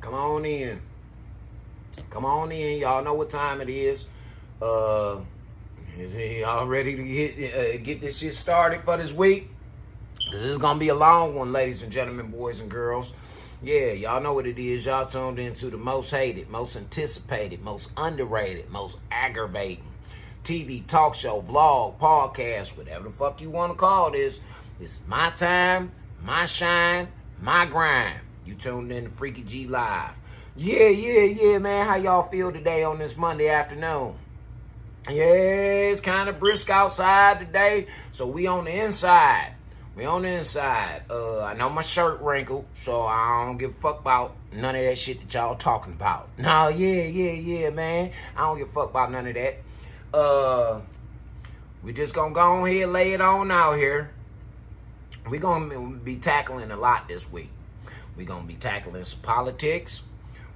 Come on in. Come on in. Y'all know what time it is. Y'all ready to get this shit started for this week? This is going to be a long one, ladies and gentlemen, boys and girls. Yeah, y'all know what it is. Y'all tuned into the most hated, most anticipated, most underrated, most aggravating TV, talk show, vlog, podcast, whatever the fuck you want to call this. It's my time, my shine, my grind. You tuned in to Freaky G Live. Yeah, man. How y'all feel today on this Monday afternoon? Yeah, it's kind of brisk outside today, so we on the inside. I know my shirt wrinkled, so I don't give a fuck about none of that shit that y'all talking about. No, yeah, man. I don't give a fuck about none of that. We just gonna go ahead and lay it on out here. We're gonna be tackling a lot this week. We're going to be tackling some politics.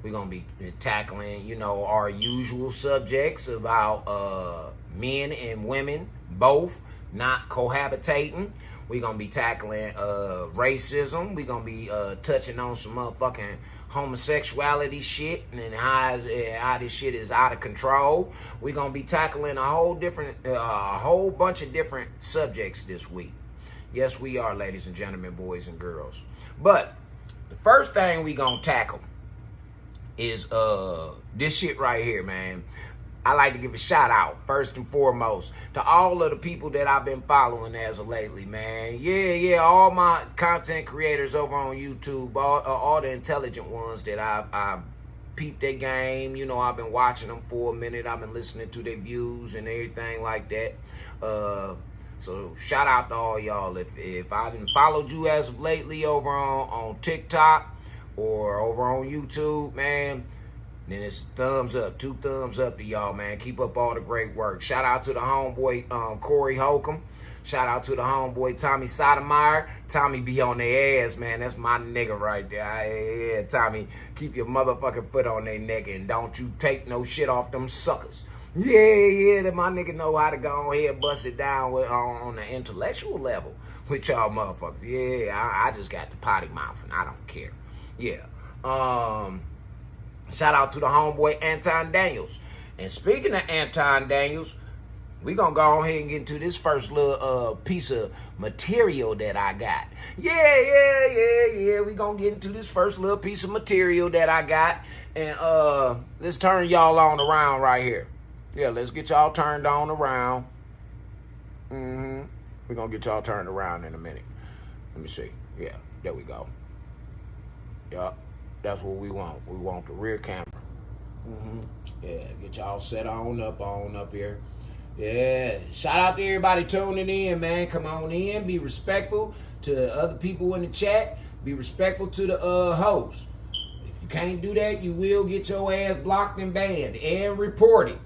We're going to be tackling, our usual subjects about men and women, both not cohabitating. We're going to be tackling racism. We're going to be touching on some motherfucking homosexuality shit and how this shit is out of control. We're going to be tackling a whole bunch of different subjects this week. Yes, we are, ladies and gentlemen, boys and girls. But the first thing we gonna tackle is this shit right here, man. I like to give a shout out, first and foremost, to all of the people that I've been following as of lately, man. Yeah, all my content creators over on YouTube, all the intelligent ones that I've peeped their game. I've been watching them for a minute. I've been listening to their views and everything like that. So shout out to all y'all. If I didn't followed you as of lately over on TikTok or over on YouTube, man, then it's thumbs up, 2 thumbs up to y'all, man. Keep up all the great work. Shout out to the homeboy Corey Holcomb. Shout out to the homeboy Tommy Sotomayor. Tommy be on their ass, man. That's my nigga right there. Yeah, Tommy, keep your motherfucking foot on their neck and don't you take no shit off them suckers. Yeah, that my nigga know how to go ahead and bust it down on the intellectual level with y'all motherfuckers. Yeah, I just got the potty mouth and I don't care. Yeah. Shout out to the homeboy Anton Daniels. And speaking of Anton Daniels, we gonna go ahead and get into this first little piece of material that I got. Yeah. We gonna get into this first little piece of material that I got. And let's turn y'all on around right here. Yeah, let's get y'all turned on around. We're going to get y'all turned around in a minute. Let me see. Yeah, there we go. Yeah, that's what we want. We want the rear camera. Yeah, get y'all set on up here. Yeah, shout out to everybody tuning in, man. Come on in. Be respectful to other people in the chat. Be respectful to the host. If you can't do that, you will get your ass blocked and banned and reported.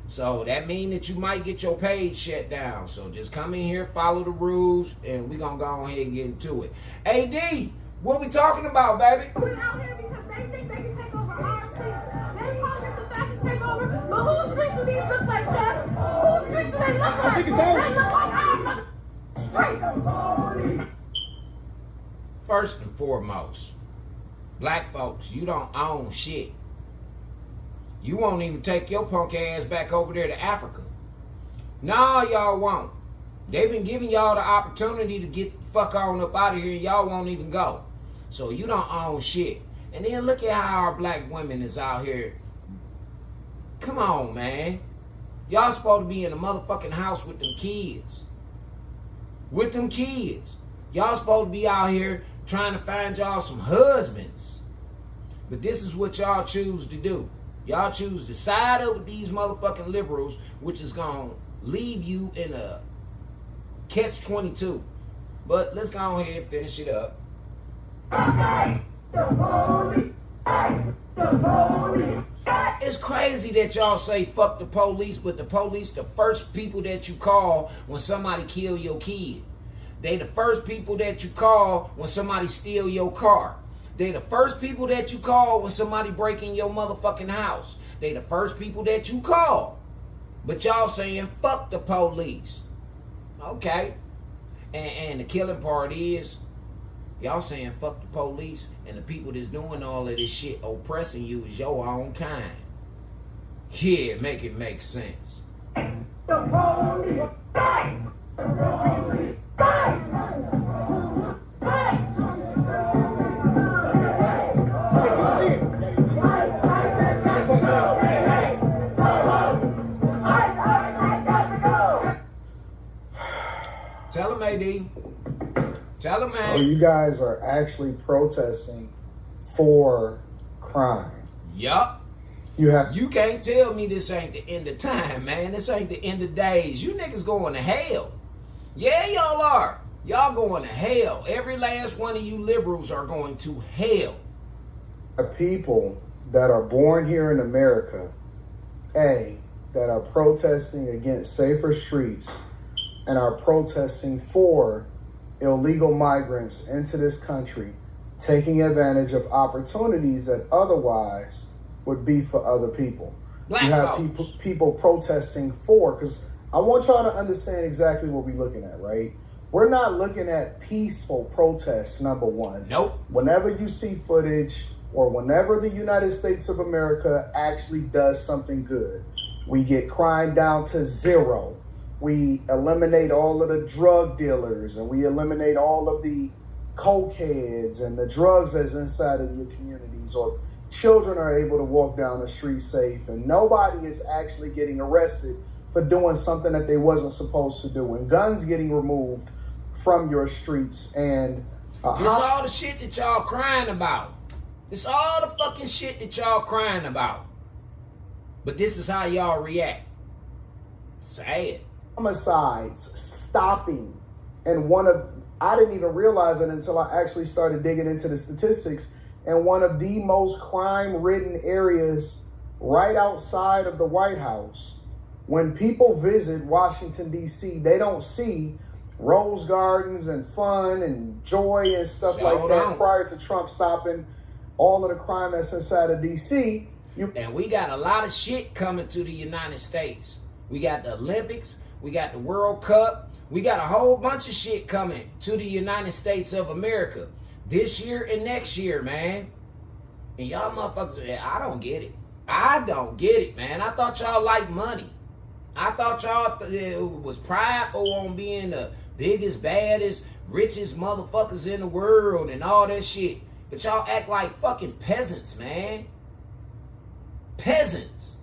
So that means that you might get your page shut down. So just come in here, follow the rules, and we're going to go ahead and get into it. AD, what we talking about, baby? We out here because they think they can take over our city. They call this a fashion takeover, but whose streets do these look like, Chuck? Whose streets do they look like? They look like our streets. First and foremost, black folks, you don't own shit. You won't even take your punk ass back over there to Africa. No, y'all won't. They've been giving y'all the opportunity to get the fuck on up out of here. Y'all won't even go. So you don't own shit. And then look at how our black women is out here. Come on, man. Y'all supposed to be in a motherfucking house with them kids. Y'all supposed to be out here trying to find y'all some husbands. But this is what y'all choose to do. Y'all choose to side up with these motherfucking liberals, which is going to leave you in a catch-22. But let's go ahead and finish it up. It's crazy that y'all say fuck the police, but the police the first people that you call when somebody kill your kid. They the first people that you call when somebody steal your car. They the first people that you call when somebody break in your motherfucking house. They the first people that you call. But y'all saying fuck the police. Okay. And the killing part is Y'all saying fuck the police and the people that's doing all of this shit oppressing you is your own kind. Yeah, make it make sense. The police. Guys! Tell him, AD. Tell him, man. So you guys are actually protesting for crime. Yup. You can't tell me this ain't the end of time, man. This ain't the end of days. You niggas going to hell. Yeah, y'all are. Y'all going to hell. Every last one of you liberals are going to hell. people that are born here in America, that are protesting against safer streets and are protesting for illegal migrants into this country, taking advantage of opportunities that otherwise would be for other people. Black you have folks. people protesting for, because I want y'all to understand exactly what we're looking at, right? We're not looking at peaceful protests, number one. Nope. Whenever you see footage or whenever the United States of America actually does something good, we get crime down to zero. We eliminate all of the drug dealers and we eliminate all of the cokeheads and the drugs that's inside of your communities, or children are able to walk down the street safe and nobody is actually getting arrested for doing something that they wasn't supposed to do, and guns getting removed from your streets. And it's all the shit that y'all crying about. It's all the fucking shit that y'all crying about. But this is how y'all react. Say it. Homicides stopping, and I didn't even realize it until I actually started digging into the statistics, and one of the most crime-ridden areas right outside of the White House. When people visit Washington, D.C., they don't see rose gardens and fun and joy and stuff like that prior to Trump stopping all of the crime that's inside of D.C. And we got a lot of shit coming to the United States. We got the Olympics. We got the World Cup. We got a whole bunch of shit coming to the United States of America this year and next year, man. And y'all motherfuckers, I don't get it. I don't get it, man. I thought y'all liked money. I thought y'all was prideful on being the biggest, baddest, richest motherfuckers in the world and all that shit. But y'all act like fucking peasants, man. Peasants.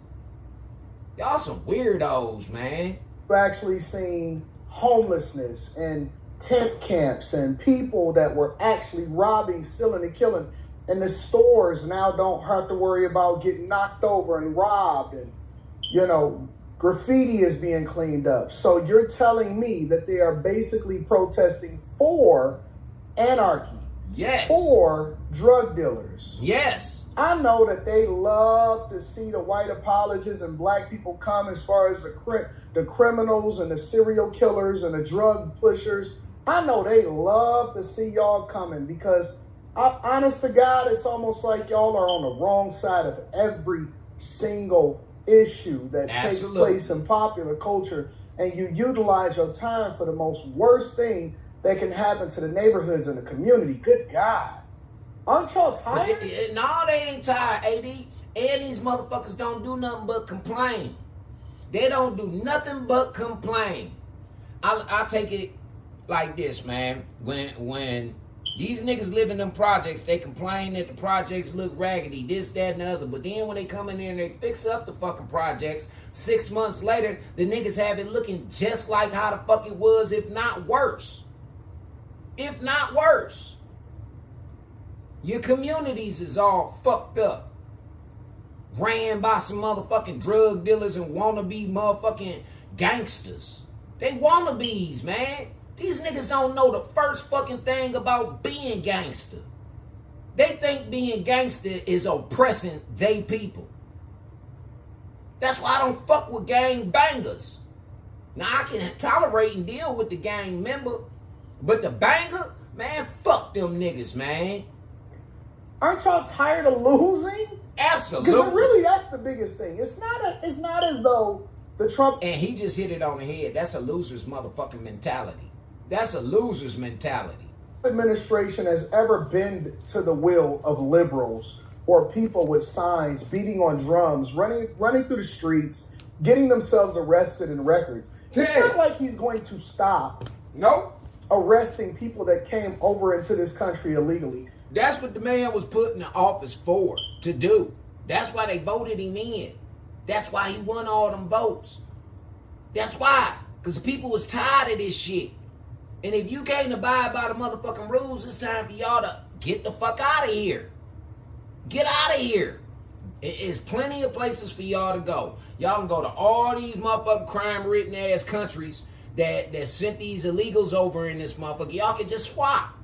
Y'all some weirdos, man. We've actually seen homelessness and tent camps and people that were actually robbing, stealing, and killing. And the stores now don't have to worry about getting knocked over and robbed, and, graffiti is being cleaned up. So you're telling me that they are basically protesting for anarchy? Yes. For drug dealers? Yes. I know that they love to see the white apologists and black people come, as far as the criminals and the serial killers and the drug pushers. I know they love to see y'all coming, because honest to God, it's almost like y'all are on the wrong side of every single issue that takes place in popular culture, and you utilize your time for the most worst thing that can happen to the neighborhoods and the community. Good God. Aren't y'all tired? No, they ain't tired, AD. And these motherfuckers don't do nothing but complain. They don't do nothing but complain. I'll take it like this, man. When these niggas live in them projects, they complain that the projects look raggedy, this, that, and the other. But then when they come in there and they fix up the fucking projects, 6 months later, the niggas have it looking just like how the fuck it was, if not worse. If not worse. Your communities is all fucked up. Ran by some motherfucking drug dealers and wannabe motherfucking gangsters. They wannabes, man. These niggas don't know the first fucking thing about being gangster. They think being gangster is oppressing they people. That's why I don't fuck with gang bangers. Now, I can tolerate and deal with the gang member, but the banger, man, fuck them niggas, man. Aren't y'all tired of losing? Absolutely. Because really, that's the biggest thing. It's not as though the Trump... And he just hit it on the head. That's a loser's motherfucking mentality. That's a loser's mentality. administration has ever been to the will of liberals or people with signs, beating on drums, running through the streets, getting themselves arrested in records. It's Yeah. not like he's going to stop Nope. arresting people that came over into this country illegally. That's what the man was put in the office for, to do. That's why they voted him in. That's why he won all them votes. That's why. Because people was tired of this shit. And if you can't abide by the motherfucking rules, it's time for y'all to get the fuck out of here. Get out of here. There's plenty of places for y'all to go. Y'all can go to all these motherfucking crime-ridden ass countries that sent these illegals over in this motherfucker. Y'all can just swap.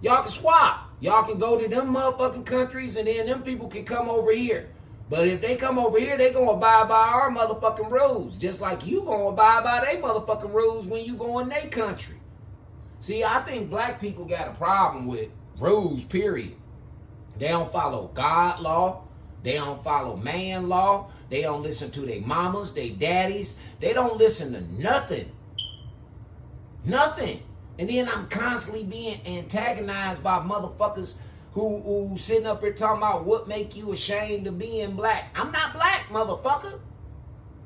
Y'all can swap. Y'all can go to them motherfucking countries and then them people can come over here. But if they come over here, they gonna abide by our motherfucking rules. Just like you gonna abide by they motherfucking rules when you go in their country. See, I think black people got a problem with rules, period. They don't follow God law. They don't follow man law. They don't listen to their mamas, their daddies. They don't listen to nothing. Nothing. And then I'm constantly being antagonized by motherfuckers who sitting up here talking about what make you ashamed of being black. I'm not black, motherfucker.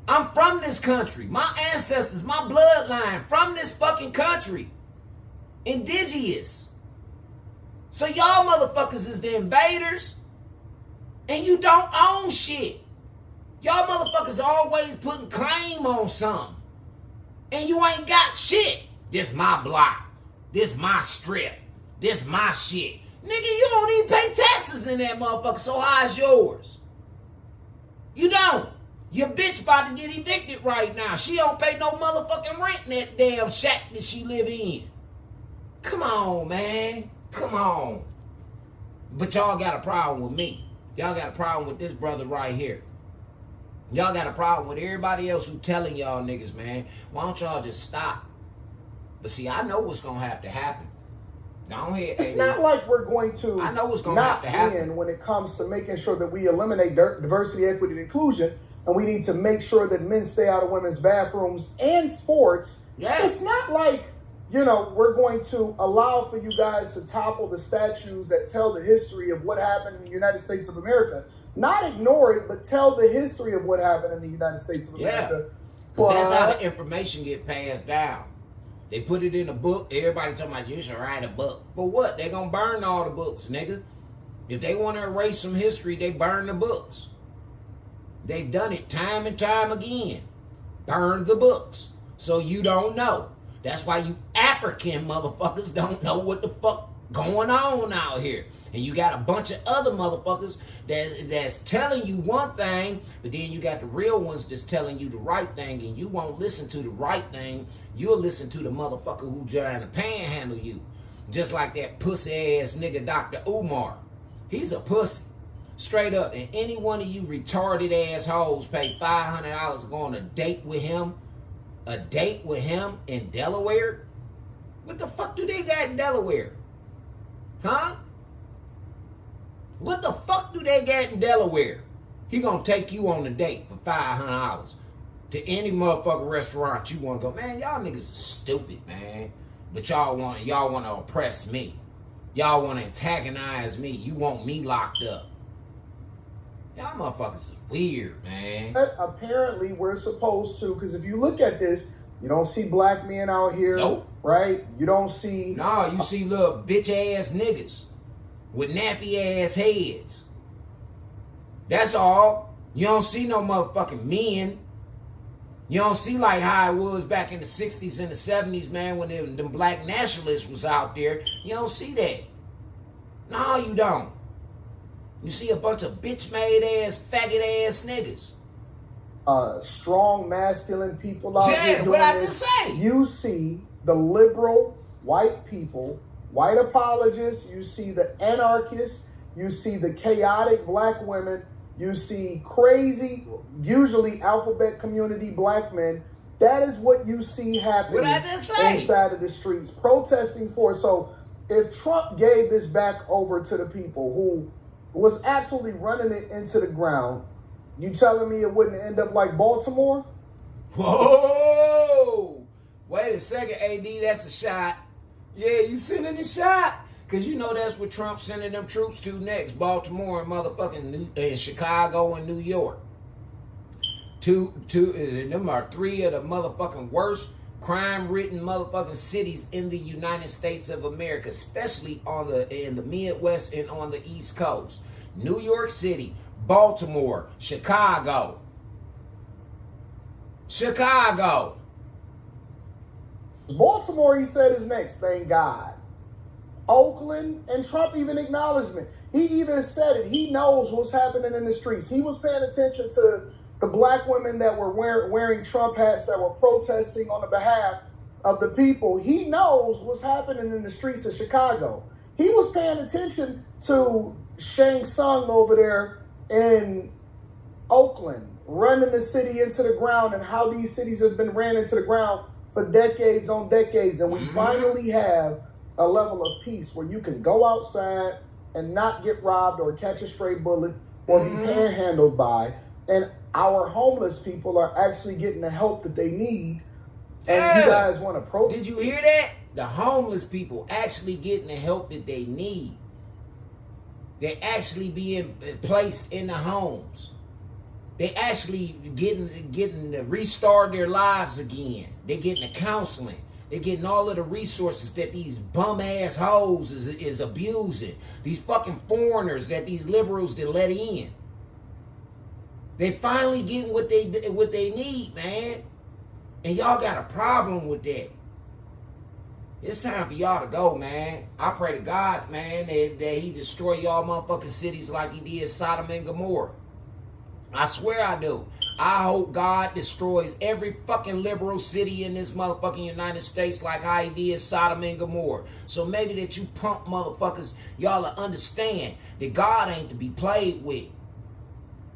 I'm from this country. My ancestors, my bloodline from this fucking country. Indigenous. So y'all motherfuckers is the invaders and you don't own shit. Y'all motherfuckers always putting claim on something. And you ain't got shit. This my block. This my strip. This my shit. Nigga, you don't even pay taxes in that motherfucker, so how's yours? You don't. Your bitch about to get evicted right now. She don't pay no motherfucking rent in that damn shack that she live in. Come on, man. Come on. But y'all got a problem with me. Y'all got a problem with this brother right here. Y'all got a problem with everybody else who telling y'all niggas, man. Why don't y'all just stop? But see, I know what's going to have to happen. Go ahead. It's not like we're going to I know what's gonna have to happen. win when it comes to making sure that we eliminate diversity, equity, and inclusion, and we need to make sure that men stay out of women's bathrooms and sports. Yeah. It's not like, we're going to allow for you guys to topple the statues that tell the history of what happened in the United States of America. Not ignore it, but tell the history of what happened in the United States of America. Because that's how the information get passed down. They put it in a book. Everybody talking about you should write a book. For what? They gonna burn all the books, nigga. If they want to erase some history, they burn the books. They've done it time and time again. Burn the books. So you don't know. That's why you African motherfuckers don't know what the fuck going on out here. And you got a bunch of other motherfuckers that's telling you one thing, but then you got the real ones that's telling you the right thing, and you won't listen to the right thing. You'll listen to the motherfucker who trying to panhandle you. Just like that pussy ass nigga Dr. Umar. He's a pussy. Straight up. And any one of you retarded assholes pay $500 to go on a date with him. A date with him in Delaware? What the fuck do they got in Delaware? Huh? What the fuck do they got in Delaware? He gonna take you on a date for $500 to any motherfucking restaurant you wanna go. Man, y'all niggas is stupid, man. But y'all wanna oppress me. Y'all wanna antagonize me. You want me locked up. Y'all motherfuckers is weird, man. But apparently we're supposed to, because if you look at this, you don't see black men out here, Nope. right? You don't see... No, you see little bitch ass niggas with nappy ass heads. That's all. You don't see no motherfucking men. You don't see like how it was back in the 60s and the 70s, man, when them black nationalists was out there. You don't see that. No, you don't. You see a bunch of bitch-made ass, faggot-ass niggas. Strong, masculine people out here Yeah, doing what I this. just say. You see the liberal white people, white apologists, you see the anarchists, you see the chaotic black women, you see crazy, usually alphabet community black men. That is what you see happening What I just say. inside of the streets, protesting for. So if Trump gave this back over to the people who was absolutely running it into the ground, you telling me it wouldn't end up like Baltimore? Whoa! Wait a second, AD, that's a shot. Yeah, you sending a shot. Because you know that's what Trump's sending them troops to next. Baltimore and motherfucking Chicago and New York. Them are three of the motherfucking worst crime-ridden motherfucking cities in the United States of America, especially in the Midwest and on the East Coast. New York City, Baltimore, Chicago. Baltimore, he said, is next, thank God. Oakland, and Trump even acknowledged it. He even said it. He knows what's happening in the streets. He was paying attention to the black women that were wearing Trump hats that were protesting on the behalf of the people. He knows what's happening in the streets of Chicago. He was paying attention to Shang Tsung over there in Oakland, running the city into the ground, and how these cities have been ran into the ground for decades on decades. And we finally have a level of peace where you can go outside and not get robbed or catch a stray bullet or be panhandled by. And our homeless people are actually getting the help that they need. And you guys want to protest. Did you hear that? The homeless people actually getting the help that they need. They're actually being placed in the homes. They actually getting to restart their lives again. They're getting the counseling. They're getting all of the resources that these bum ass hoes is abusing. These fucking foreigners that these liberals they let in. They finally getting what they need, man. And y'all got a problem with that. It's time for y'all to go, man. I pray to God, man, that he destroy y'all motherfucking cities like he did Sodom and Gomorrah. I swear I do. I hope God destroys every fucking liberal city in this motherfucking United States like how he did Sodom and Gomorrah. So maybe that you punk motherfuckers, y'all will understand that God ain't to be played with.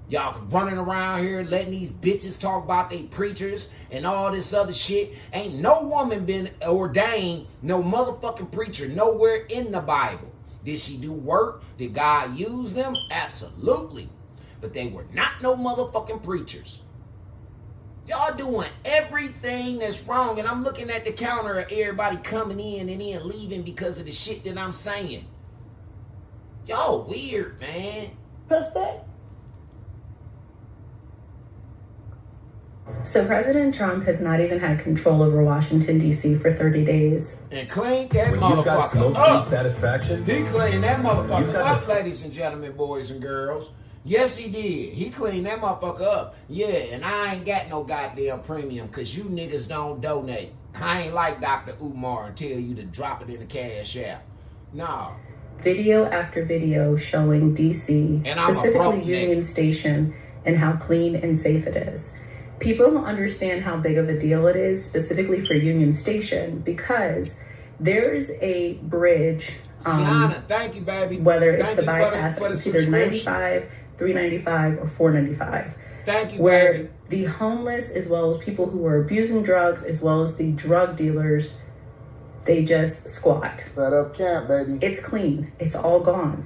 Y'all running around here letting these bitches talk about they preachers and all this other shit. Ain't no woman been ordained, no motherfucking preacher nowhere in the Bible. Did she do work? Did God use them? Absolutely. But they were not no motherfucking preachers. Y'all doing everything that's wrong. And I'm looking at the counter of everybody coming in and then leaving because of the shit that I'm saying. Y'all weird, man. That's that. So President Trump has not even had control over Washington, D.C. for 30 days. And cleaned that When you've got motherfucker smoke-free up. satisfaction, He cleaned that motherfucker You've got up, ladies and gentlemen, boys and girls. Yes, he did. He cleaned that motherfucker up. Yeah, and I ain't got no goddamn premium because you niggas don't donate. I ain't like Dr. Umar and tell you to drop it in the cash app. No. Video after video showing D.C., And I'm a specifically broke Union nigga. Station, and how clean and safe it is. People don't understand how big of a deal it is, specifically for Union Station, because there's a bridge, Sienna, thank you, baby. whether it's Thank the you bypass, for the it's either subscription. 95, 395, or 495. Thank you, Where baby. the homeless, as well as people who are abusing drugs, as well as the drug dealers, they just squat. Set up camp, baby. It's clean. It's all gone.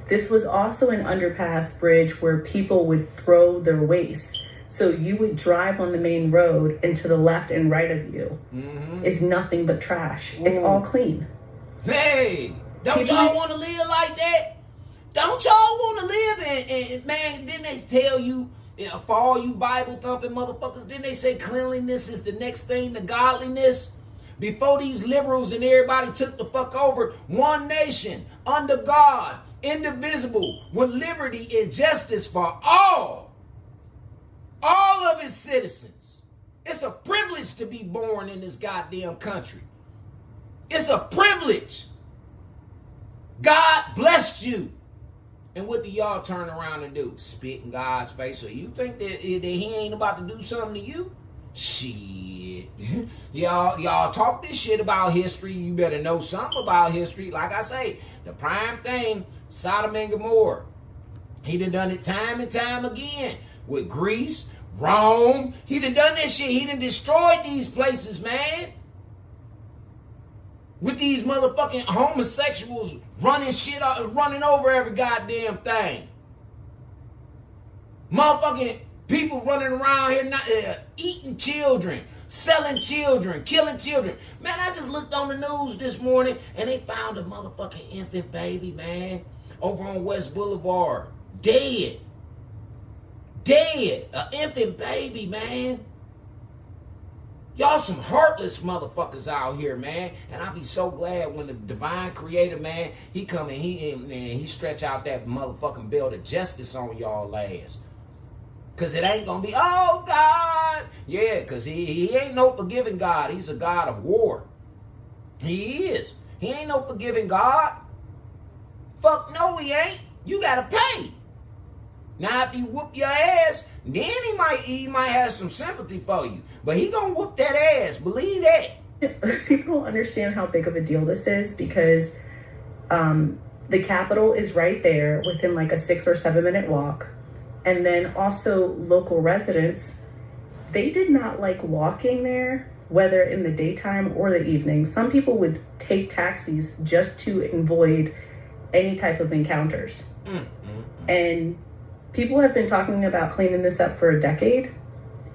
This was also an underpass bridge where people would throw their waste. So you would drive on the main road, and to the left and right of you is nothing but trash. It's all clean. Hey, don't People- y'all want to live like that? Don't y'all want to live and man, didn't they tell you, for all you Bible thumping motherfuckers, didn't they say cleanliness is the next thing to godliness? Before these liberals and everybody took the fuck over, one nation, under God, indivisible, with liberty and justice for all of its citizens. It's a privilege to be born in this goddamn country. It's a privilege. God blessed you. And what do y'all turn around and do? Spit in God's face. So you think that he ain't about to do something to you? Shit. y'all talk this shit about history. You better know something about history. Like I say, the prime thing, Sodom and Gomorrah. He done it time and time again. With Greece, Rome. He done that shit. He done destroyed these places, man. With these motherfucking homosexuals running shit up, running over every goddamn thing. Motherfucking people running around here not, eating children, selling children, killing children. Man, I just looked on the news this morning and they found a motherfucking infant baby, man, over on West Boulevard. Dead. Dead. An infant baby, man. Y'all some heartless motherfuckers out here, man. And I be so glad when the divine creator, man, he come and he stretch out that motherfucking belt of justice on y'all ass. Cause it ain't gonna be, oh God. Yeah, cause he ain't no forgiving God. He's a God of war. He is. He ain't no forgiving God. Fuck no, he ain't. You gotta pay. Now if you whoop your ass, then he might have some sympathy for you. But he gonna whoop that ass. Believe that. People don't understand how big of a deal this is because the Capitol is right there within like a 6 or 7 minute walk. And then also local residents, they did not like walking there, whether in the daytime or the evening. Some people would take taxis just to avoid any type of encounters. And people have been talking about cleaning this up for a decade.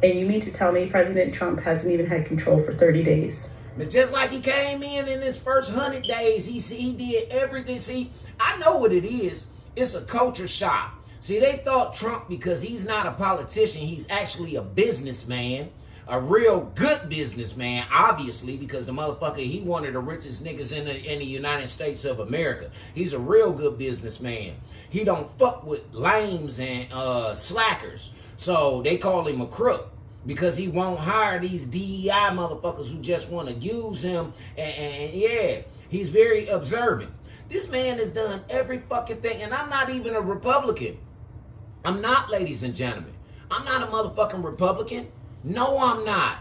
And you mean to tell me President Trump hasn't even had control for 30 days? It's just like he came in his first 100 days. He did everything. See, I know what it is. It's a culture shock. See, they thought Trump, because he's not a politician, he's actually a businessman. A real good businessman, obviously, because the motherfucker, he one of the richest niggas in the United States of America. He's a real good businessman. He don't fuck with lames and slackers. So they call him a crook because he won't hire these DEI motherfuckers who just want to use him. And yeah, he's very observant. This man has done every fucking thing. And I'm not even a Republican. I'm not, ladies and gentlemen. I'm not a motherfucking Republican. No, I'm not.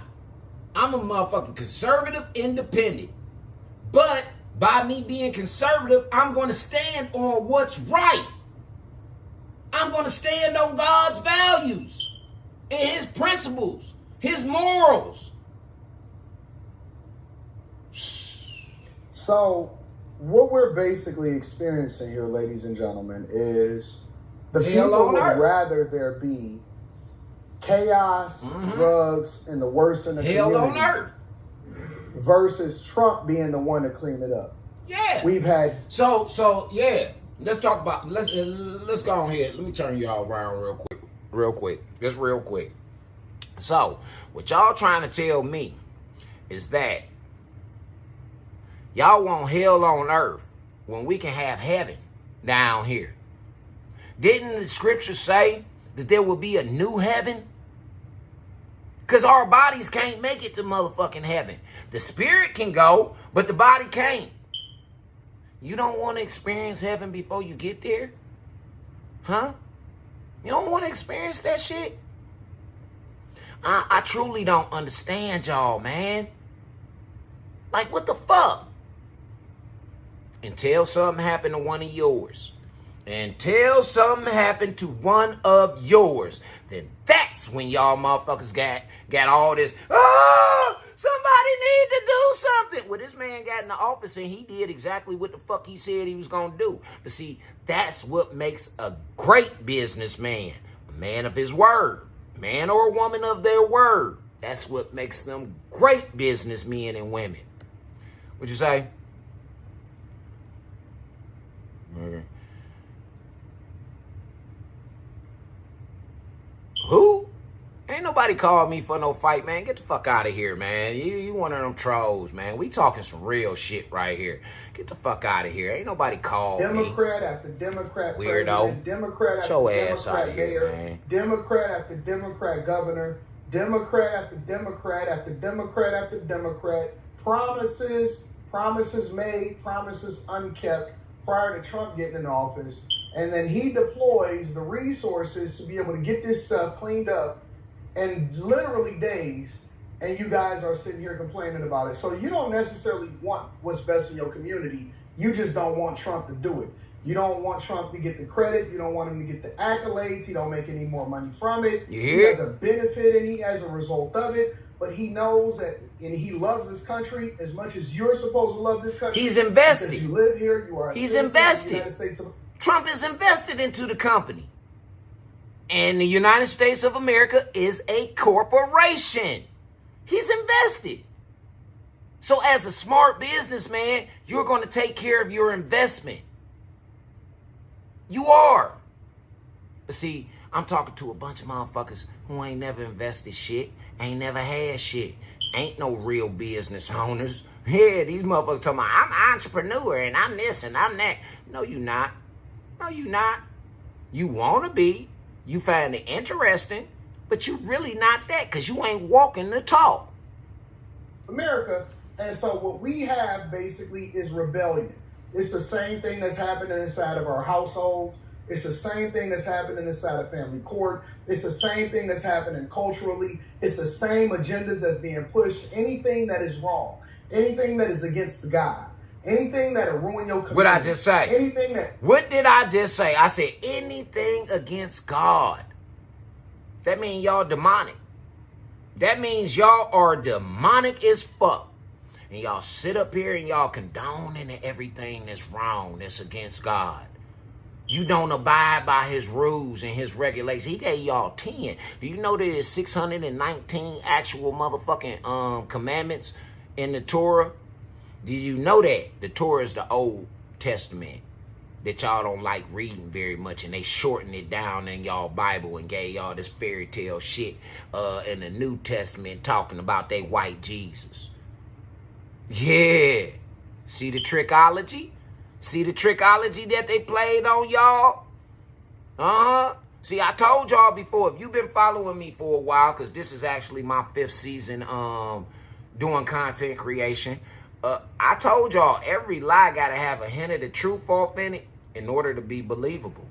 I'm a motherfucking conservative independent. But by me being conservative, I'm going to stand on what's right. I'm going to stand on God's values and his principles, his morals. So what we're basically experiencing here, ladies and gentlemen, is the Hell people on would earth. rather there be chaos, drugs, and the worst in the Hell community on earth. versus Trump being the one to clean it up. Yeah. We've had So yeah. Let's talk about let's go on here. Let me turn y'all around real quick. Just real quick. So, what y'all trying to tell me is that y'all want hell on earth when we can have heaven down here. Didn't the scripture say that there will be a new heaven? Because our bodies can't make it to motherfucking heaven. The spirit can go, but the body can't. You don't want to experience heaven before you get there? Huh? You don't want to experience that shit? I truly don't understand y'all, man. Like, what the fuck? Until something happened to one of yours. Until something happened to one of yours. Then that's when y'all motherfuckers got all this, oh, somebody need to do something. Well, this man got in the office and he did exactly what the fuck he said he was going to do. But see, that's what makes a great businessman. A man of his word. Man or a woman of their word. That's what makes them great businessmen and women. What'd you say? Okay. Who? Ain't nobody called me for no fight, man. Get the fuck out of here, man. You one of them trolls, man. We talking some real shit right here. Get the fuck out of here. Ain't nobody called Democrat me. after Democrat Weirdo. president, Democrat after Show ass out Democrat of here, mayor, man. Democrat after Democrat governor, Democrat after Democrat after Democrat after Democrat. Promises made, promises unkept prior to Trump getting in office. And then he deploys the resources to be able to get this stuff cleaned up in literally days. And you guys are sitting here complaining about it. So you don't necessarily want what's best in your community. You just don't want Trump to do it. You don't want Trump to get the credit. You don't want him to get the accolades. He don't make any more money from it. You He hear? doesn't benefit any as a result of it. But he knows that, and he loves this country as much as you're supposed to love this country. He's invested. Because you live here, you are a He's citizen of the invested. United States of Trump is invested into the company. And the United States of America is a corporation. He's invested. So as a smart businessman, you're going to take care of your investment. You are. But see, I'm talking to a bunch of motherfuckers who ain't never invested shit, ain't never had shit, ain't no real business owners. Yeah, these motherfuckers talking about, I'm an entrepreneur and I'm this and I'm that. No, you not. No, you not. You want to be. You find it interesting, but you really not that because you ain't walking the talk. America. And so what we have basically is rebellion. It's the same thing that's happening inside of our households. It's the same thing that's happening inside of family court. It's the same thing that's happening culturally. It's the same agendas that's being pushed. Anything that is wrong, anything that is against God, anything that'll ruin your community. What I just say? Anything that... What did I just say? I said anything against God. That means y'all demonic. That means y'all are demonic as fuck. And y'all sit up here and y'all condoning everything that's wrong, that's against God. You don't abide by his rules and his regulations. He gave y'all 10. Do you know there's 619 actual motherfucking commandments in the Torah? Do you know that? The Torah is the Old Testament that y'all don't like reading very much, and they shortened it down in y'all Bible and gave y'all this fairy tale shit in the New Testament talking about they white Jesus. Yeah. See the trickology? See the trickology that they played on y'all? Uh-huh. See, I told y'all before, if you've been following me for a while, because this is actually my 5th season doing content creation, I told y'all every lie got to have a hint of the truth off in it in order to be believable.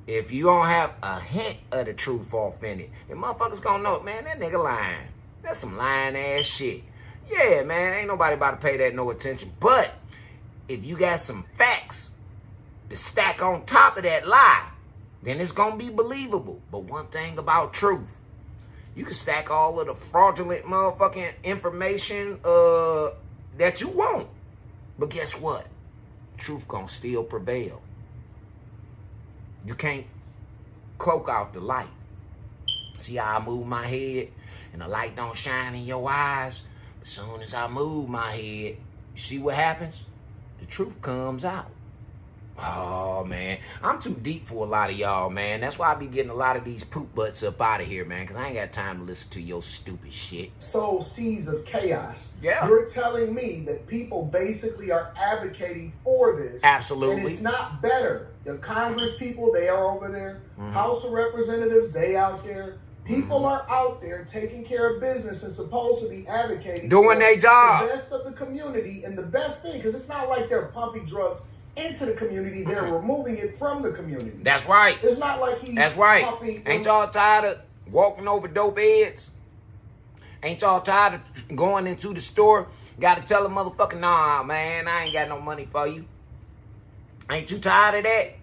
If you don't have a hint of the truth off in it, then motherfuckers gonna know, man, that nigga lying. That's some lying ass shit. Yeah, man, ain't nobody about to pay that no attention. But if you got some facts to stack on top of that lie, then it's going to be believable. But one thing about truth, you can stack all of the fraudulent motherfucking information that you want. But guess what? Truth going to still prevail. You can't cloak out the light. See how I move my head and the light don't shine in your eyes? As soon as I move my head, you see what happens? The truth comes out. Oh, man. I'm too deep for a lot of y'all, man. That's why I be getting a lot of these poop butts up out of here, man, because I ain't got time to listen to your stupid shit. Sow seeds of chaos. Yeah. You're telling me that people basically are advocating for this. Absolutely. And it's not better. The Congress people, they are over there. Mm-hmm. House of Representatives, they out there. People are out there taking care of business and supposed to be advocating doing their job. The best of the community, and the best thing, because it's not like they're pumping drugs into the community, they're removing it from the community. That's right. It's not like he's That's right. pumping. Ain't y'all tired of walking over dope heads? Ain't y'all tired of going into the store? Got to tell a motherfucker, nah, man, I ain't got no money for you. Ain't you tired of that?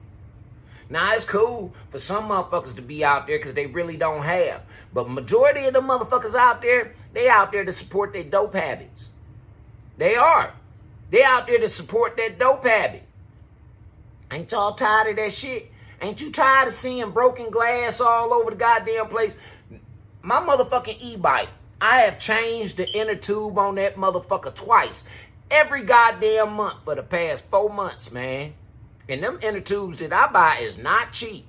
Now, it's cool for some motherfuckers to be out there because they really don't have. But majority of the motherfuckers out there, they out there to support their dope habits. They are. They out there to support that dope habit. Ain't y'all tired of that shit? Ain't you tired of seeing broken glass all over the goddamn place? My motherfucking e-bike, I have changed the inner tube on that motherfucker twice. Every goddamn month for the past 4 months, man. And them inner tubes that I buy is not cheap.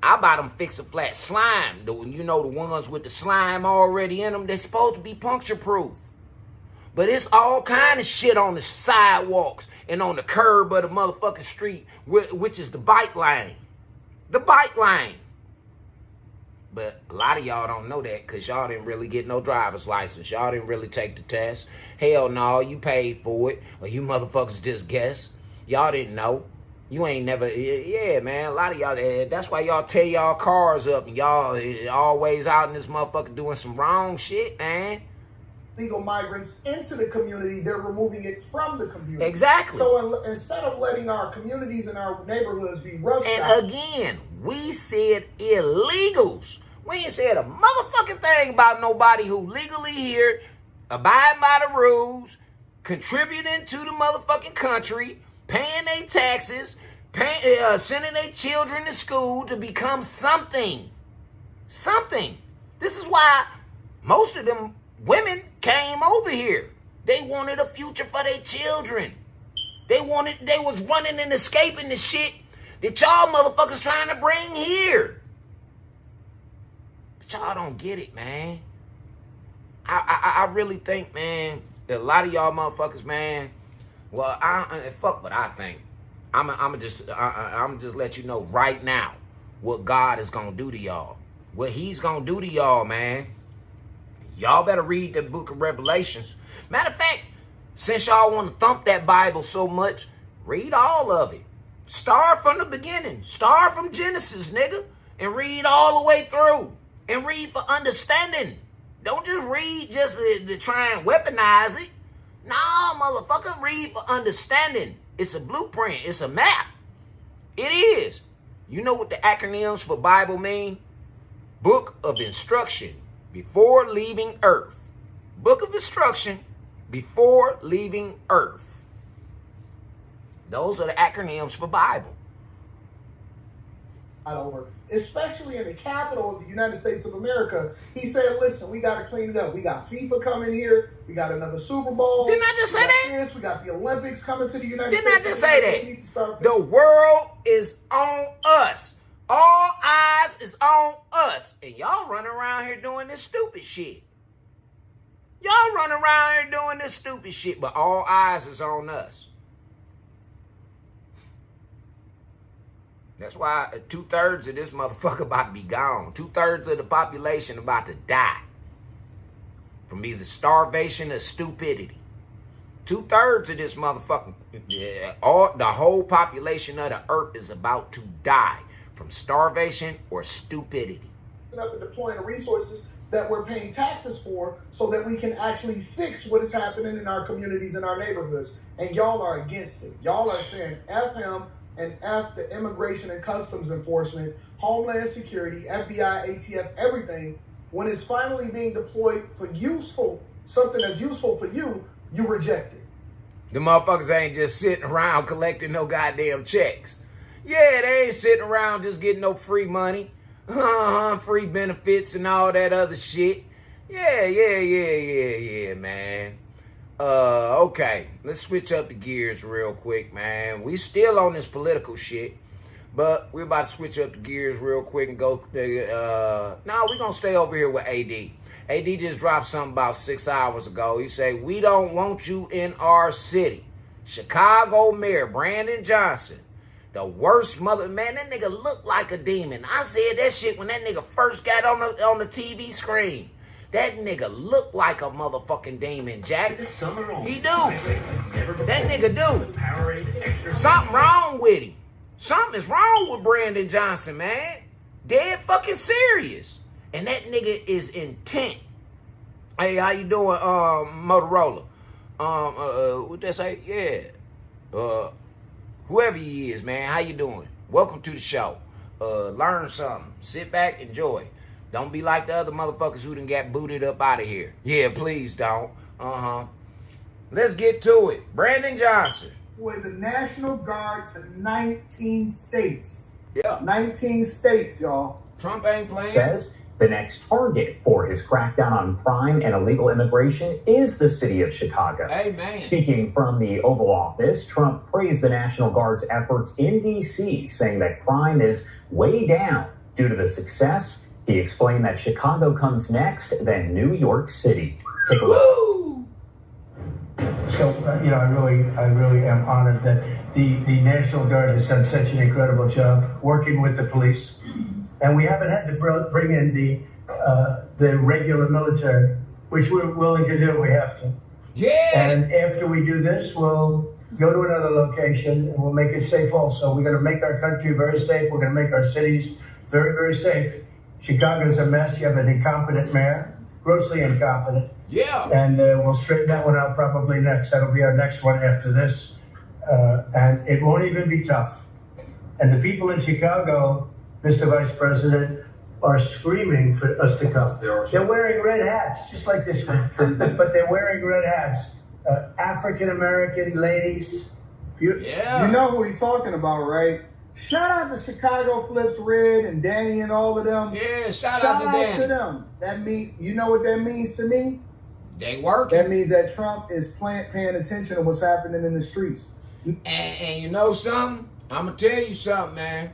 I buy them Fix-A-Flat slime. The ones with the slime already in them. They're supposed to be puncture-proof. But it's all kind of shit on the sidewalks and on the curb of the motherfucking street, which is the bike lane. The bike lane. But a lot of y'all don't know that because y'all didn't really get no driver's license. Y'all didn't really take the test. Hell no, you paid for it. Or you motherfuckers just guessed. Y'all didn't know. You ain't never, yeah, man, a lot of y'all, that's why y'all tear y'all cars up and y'all always out in this motherfucker doing some wrong shit, man. Legal migrants into the community, they're removing it from the community. Exactly. So instead of letting our communities and our neighborhoods be rough and again, we said illegals. We ain't said a motherfucking thing about nobody who legally here, abiding by the rules, contributing to the motherfucking country, paying their taxes, sending their children to school to become something. Something. This is why most of them women came over here. They wanted a future for their children. They was running and escaping the shit that y'all motherfuckers trying to bring here. But y'all don't get it, man. I really think, man, that a lot of y'all motherfuckers, man, well, fuck what I think. I'm just let you know right now what God is gonna do to y'all. What he's gonna do to y'all, man. Y'all better read the book of Revelations. Matter of fact, since y'all want to thump that Bible so much, read all of it. Start from the beginning. Start from Genesis, nigga. And read all the way through. And read for understanding. Don't just read just to try and weaponize it. No, motherfucker, read for understanding. It's a blueprint. It's a map. It is. You know what the acronyms for Bible mean? Book of Instruction before leaving Earth. Book of Instruction before leaving Earth. Those are the acronyms for Bible. Over, especially in the capital of the United States of America. He said, listen, we got to clean it up. We got FIFA coming here. We got another Super Bowl. Didn't I just say that? We got the Olympics coming to the United States. Didn't I just say that? The world is on us. All eyes is on us. And y'all running around here doing this stupid shit. Y'all running around here doing this stupid shit, but all eyes is on us. That's why 2/3 of this motherfucker about to be gone. 2/3 of the population about to die from either starvation or stupidity. 2/3 of this motherfucking, the whole population of the earth is about to die from starvation or stupidity. Up and deploying the resources that we're paying taxes for so that we can actually fix what is happening in our communities and our neighborhoods. And y'all are against it. Y'all are saying F him and F the Immigration and Customs Enforcement, Homeland Security, FBI, ATF, everything. When it's finally being deployed for something that's useful for you, you reject it. The motherfuckers ain't just sitting around collecting no goddamn checks. Yeah, they ain't sitting around just getting no free money. Free benefits and all that other shit. Yeah, man. Okay, let's switch up the gears real quick, man. We still on this political shit, but we're about to switch up the gears real quick and go, no, we're gonna stay over here with AD. AD just dropped something about 6 hours ago. He said, we don't want you in our city. Chicago Mayor Brandon Johnson, the worst man, that nigga looked like a demon. I said that shit when that nigga first got on the TV screen. That nigga look like a motherfucking demon, Jack. He do. That nigga do. Something wrong with him. Something is wrong with Brandon Johnson, man. Dead fucking serious. And that nigga is intent. Hey, how you doing, Motorola? What they say? Yeah. Whoever he is, man, how you doing? Welcome to the show. Learn something. Sit back, enjoy. Don't be like the other motherfuckers who done got booted up out of here. Yeah, please don't. Let's get to it. Brandon Johnson. With the National Guard to 19 states. Yeah. 19 states, y'all. Trump ain't playing. Says the next target for his crackdown on crime and illegal immigration is the city of Chicago. Amen. Speaking from the Oval Office, Trump praised the National Guard's efforts in D.C., saying that crime is way down due to the success. He explained that Chicago comes next, then New York City. Take a listen. So, I really am honored that the National Guard has done such an incredible job working with the police. And we haven't had to bring in the regular military, which we're willing to do. We have to. Yeah. And after we do this, we'll go to another location and we'll make it safe also. We're going to make our country very safe. We're going to make our cities very, very safe. Chicago's a mess. You have an incompetent mayor, grossly incompetent. Yeah. And we'll straighten that one out probably next. That'll be our next one after this. And it won't even be tough. And the people in Chicago, Mr. Vice President, are screaming for us to come. They're wearing red hats, just like this one. But they're wearing red hats. African-American ladies. Yeah. You know who he's talking about, right? Shout out to Chicago Flips Red and Danny and all of them. Yeah, shout out to Danny. them. You know what that means to me? They working. That means that Trump is paying attention to what's happening in the streets. And you know something? I'm going to tell you something, man.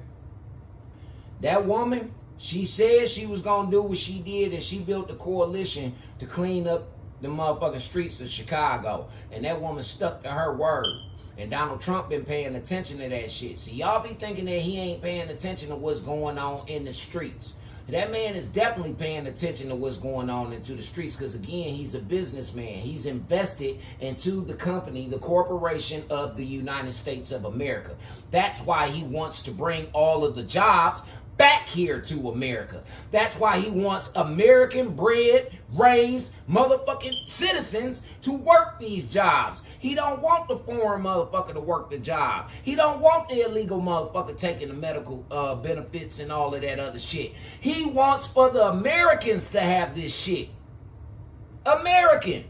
That woman, she said she was going to do what she did, and she built a coalition to clean up the motherfucking streets of Chicago. And that woman stuck to her word. And Donald Trump been paying attention to that shit. See, y'all be thinking that he ain't paying attention to what's going on in the streets. That man is definitely paying attention to what's going on into the streets because, again, he's a businessman. He's invested into the company, the corporation of the United States of America. That's why he wants to bring all of the jobs back here to America. That's why he wants American bred, raised motherfucking citizens to work these jobs. He don't want the foreign motherfucker to work the job. He don't want the illegal motherfucker taking the medical benefits and all of that other shit. He wants for the Americans to have this shit. American.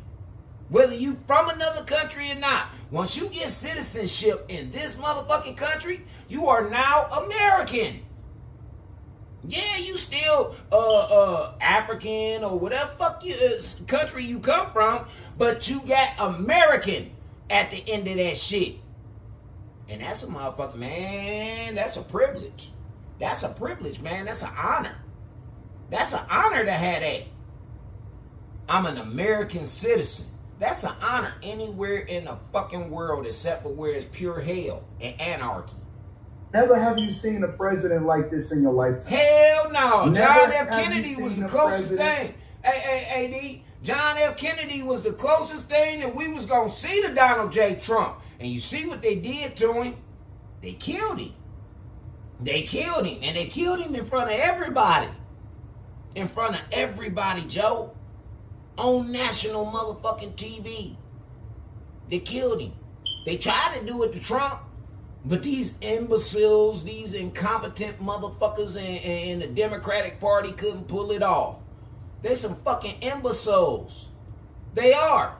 Whether you from another country or not. Once you get citizenship in this motherfucking country, you are now American. Yeah, you still African or whatever fuck you country you come from, but you got American at the end of that shit. And that's a motherfucker, man. That's a privilege. That's a privilege, man. That's an honor. That's an honor to have that. I'm an American citizen. That's an honor anywhere in the fucking world except for where it's pure hell and anarchy. Never have you seen a president like this in your lifetime. Hell no. Never John F. have you Kennedy was seen the a closest president- thing. Hey, John F. Kennedy was the closest thing that we was going to see to Donald J. Trump. And you see what they did to him? They killed him. They killed him. And they killed him in front of everybody. In front of everybody, Joe. On national motherfucking TV. They killed him. They tried to do it to Trump. But these imbeciles, these incompetent motherfuckers in the Democratic Party couldn't pull it off. They're some fucking imbeciles. They are.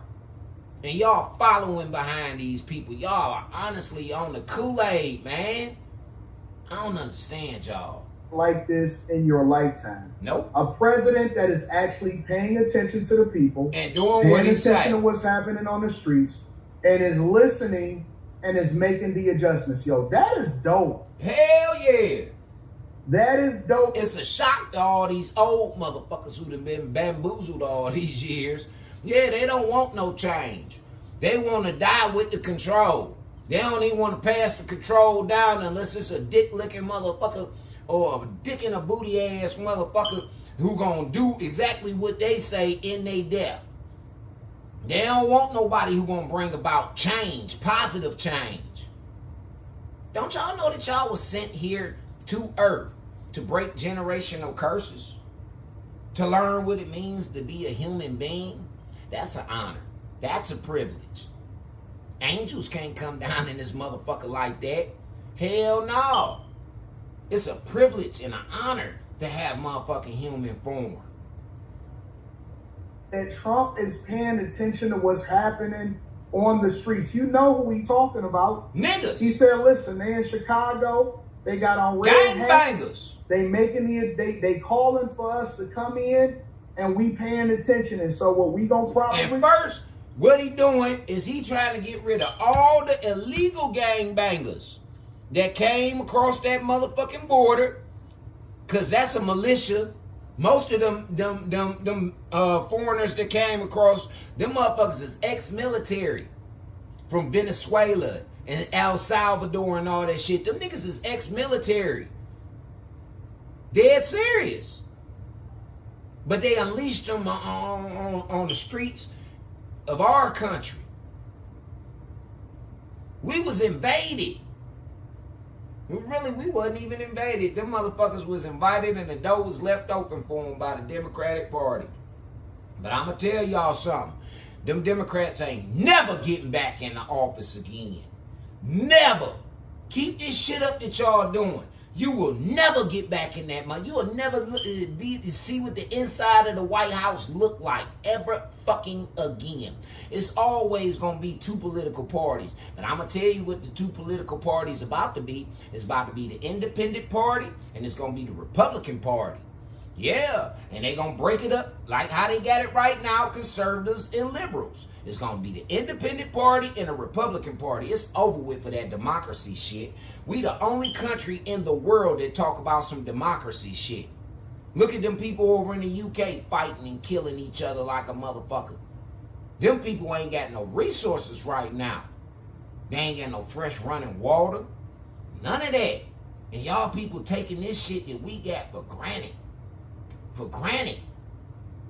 And y'all following behind these people. Y'all are honestly on the Kool-Aid, man. I don't understand y'all. Like this in your lifetime. Nope. A president that is actually paying attention to the people. And doing what he paying attention say. to what's happening on the streets. And is listening and is making the adjustments. Yo, that is dope. Hell yeah. That is dope. It's a shock to all these old motherfuckers who done been bamboozled all these years. Yeah, they don't want no change. They want to die with the control. They don't even want to pass the control down unless it's a dick-licking motherfucker or a dick in a booty-ass motherfucker who gonna do exactly what they say in their death. They don't want nobody who gonna bring about change, positive change. Don't y'all know that y'all was sent here to Earth to break generational curses? To learn what it means to be a human being? That's an honor. That's a privilege. Angels can't come down in this motherfucker like that. Hell no. It's a privilege and an honor to have motherfucking human form. That Trump is paying attention to what's happening on the streets. You know who we talking about. Niggas. He said, listen, they in Chicago. They got on red hats. Gangbangers. They making they calling for us to come in and we paying attention. And so what we gonna probably... And first, what he doing is he trying to get rid of all the illegal gangbangers that came across that motherfucking border, because that's a militia. Most of them foreigners that came across, them motherfuckers is ex-military from Venezuela and El Salvador and all that shit. Them niggas is ex-military. Dead serious. But they unleashed them on the streets of our country. We was invaded. We wasn't even invaded. Them motherfuckers was invited and the door was left open for them by the Democratic Party. But I'm going to tell y'all something. Them Democrats ain't never getting back in the office again. Never. Keep this shit up that y'all doing. You will never get back in that money. You will never see what the inside of the White House look like ever fucking again. It's always going to be two political parties. But I'm going to tell you what the two political parties about to be. It's about to be the Independent Party and it's going to be the Republican Party. Yeah, and they gonna break it up like how they got it right now, conservatives and liberals. It's gonna be the Independent Party and the Republican Party. It's over with for that democracy shit. We the only country in the world that talk about some democracy shit. Look at them people over in the UK fighting and killing each other like a motherfucker. Them people ain't got no resources right now. They ain't got no fresh running water. None of that. And y'all people taking this shit that we got for granted. For granted.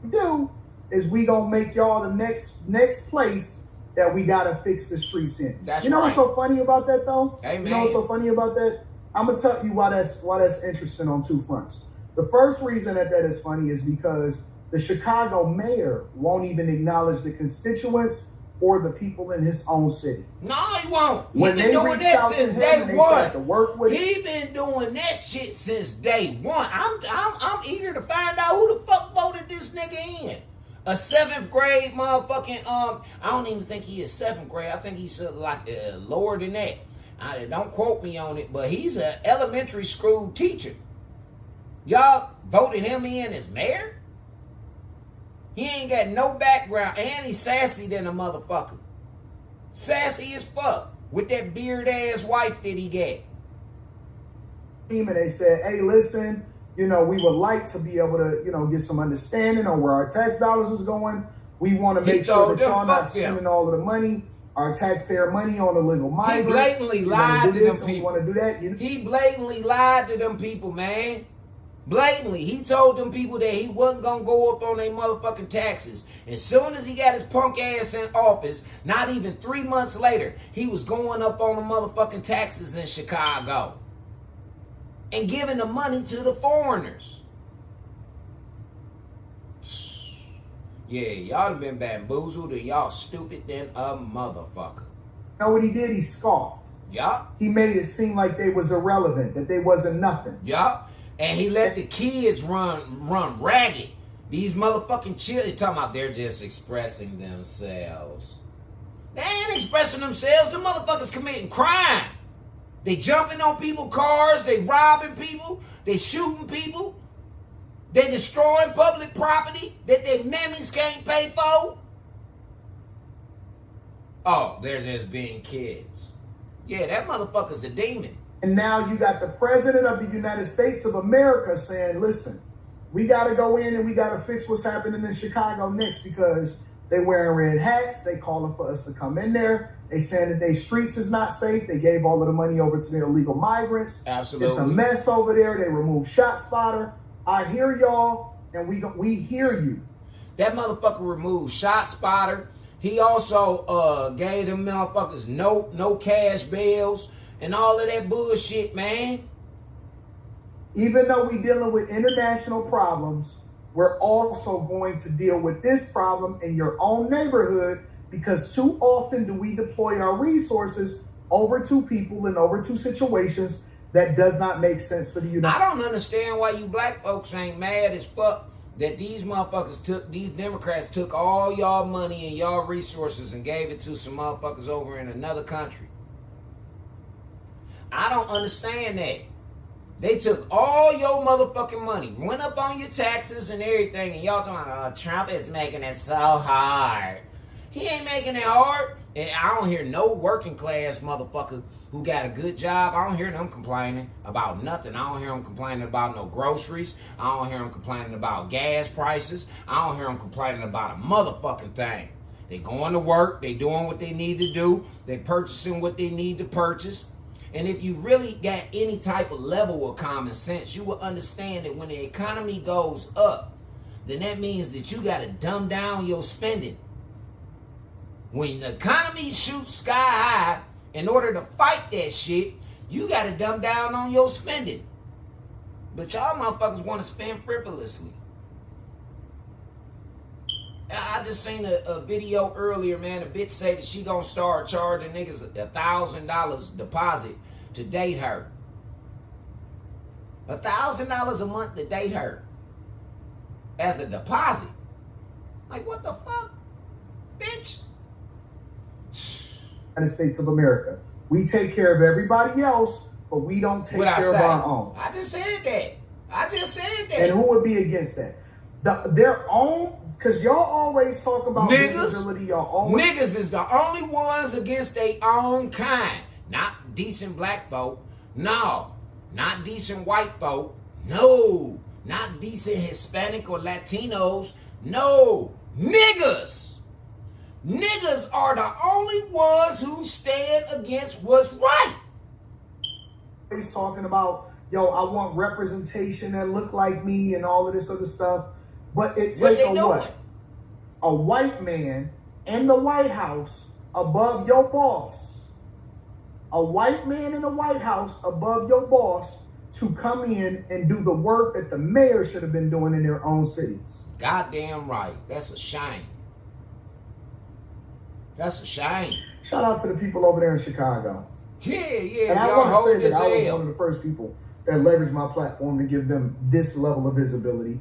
Do is we gonna make y'all the next place that we gotta fix the streets in. That's you know right. what's so funny about that though? Hey, man. You know what's so funny about that? I'm gonna tell you why that's interesting on two fronts. The first reason that is funny is because the Chicago mayor won't even acknowledge the constituents or the people in his own city. No, he won't. He When been they doing reached that out to since him day and they one. tried to work with He been doing that shit since day one. I'm eager to find out who the fuck voted this nigga in. A 7th grade motherfucking I don't even think he is 7th grade. I think he's like lower than that. Don't quote me on it, but he's an elementary school teacher. Y'all voted him in as mayor? He ain't got no background, and he's sassy than a motherfucker. Sassy as fuck with that beard ass wife that he got. And they said, hey, listen, we would like to be able to, get some understanding on where our tax dollars is going. We want to make sure that y'all not spending all of the money, our taxpayer money on illegal migrants. He blatantly lied to them people. We want to do that. He blatantly lied to them people, man. Blatantly. He told them people that he wasn't going to go up on their motherfucking taxes. As soon as he got his punk ass in office, not even 3 months later, he was going up on the motherfucking taxes in Chicago. And giving the money to the foreigners. Yeah, y'all done been bamboozled and y'all stupid than a motherfucker. You know what he did? He scoffed. Yup. He made it seem like they was irrelevant, that they wasn't nothing. Yup. And he let the kids run ragged. These motherfucking children talking about they're just expressing themselves. They ain't expressing themselves. The motherfuckers committing crime. They jumping on people's cars. They robbing people. They shooting people. They destroying public property that their mammies can't pay for. Oh, they're just being kids. Yeah, that motherfucker's a demon. And now you got the president of the United States of America saying, listen, we got to go in and we got to fix what's happening in Chicago next because they wearing red hats. They calling for us to come in there. They saying that their streets is not safe. They gave all of the money over to the illegal migrants. Absolutely. It's a mess over there. They removed ShotSpotter. I hear y'all, and we hear you. That motherfucker removed ShotSpotter. He also gave them motherfuckers no cash bails and all of that bullshit, man. Even though we're dealing with international problems, we're also going to deal with this problem in your own neighborhood because too often do we deploy our resources over to people and over to situations that does not make sense for the United States. I don't understand why you black folks ain't mad as fuck that these Democrats took all y'all money and y'all resources and gave it to some motherfuckers over in another country. I don't understand that. They took all your motherfucking money, went up on your taxes and everything, and y'all talking about, Trump is making it so hard. He ain't making it hard. And I don't hear no working class motherfucker who got a good job. I don't hear them complaining about nothing. I don't hear them complaining about no groceries. I don't hear them complaining about gas prices. I don't hear them complaining about a motherfucking thing. They going to work. They doing what they need to do. They purchasing what they need to purchase. And if you really got any type of level of common sense, you will understand that when the economy goes up, then that means that you got to dumb down your spending. When the economy shoots sky high, in order to fight that shit, you got to dumb down on your spending. But y'all motherfuckers want to spend frivolously. I just seen a video earlier, man. A bitch said that she gonna start charging niggas $1,000 deposit to date her. $1,000 a month to date her. As a deposit. Like, what the fuck? Bitch. United States of America. We take care of everybody else, but we don't take care of our own. I just said that. that. And who would be against that? Their own, because y'all always talk about visibility. Y'all always Niggas is the only ones against their own kind. Not decent black folk. No. Not decent white folk. No. Not decent Hispanic or Latinos. No. Niggas. Niggas are the only ones who stand against what's right. always talking about, yo, I want representation that look like me and all of this other stuff. But it What take they a doing? what? A white man in the White House above your boss. A white man in the White House above your boss to come in and do the work that the mayor should have been doing in their own cities. Goddamn right. That's a shame. That's a shame. Shout out to the people over there in Chicago. Yeah. And I Y'all want to hold say this that I was L. one of the first people that leveraged my platform to give them this level of visibility.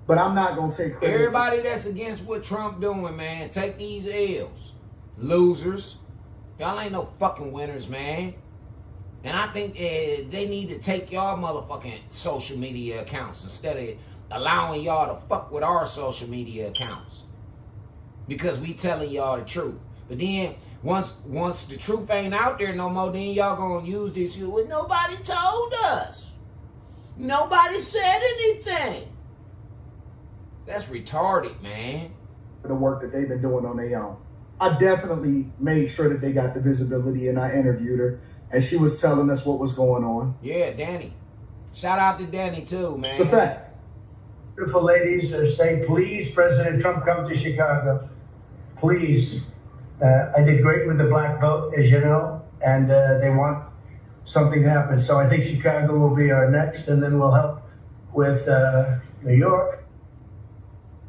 But I'm not going to take credit. Everybody that's against what Trump doing, man, take these L's. Losers. Y'all ain't no fucking winners, man. And I think they need to take y'all motherfucking social media accounts instead of allowing y'all to fuck with our social media accounts. Because we telling y'all the truth. But then, once the truth ain't out there no more, then y'all gonna use this. Well, nobody told us. Nobody said anything. That's retarded, man. The work that they've been doing on their own. I definitely made sure that they got the visibility, and I interviewed her, and she was telling us what was going on. Yeah, Danny. Shout out to Danny too, man. It's a fact. Beautiful ladies, say, please, President Trump, come to Chicago. Please. I did great with the black vote, as you know, and they want something to happen. So I think Chicago will be our next, and then we'll help with New York.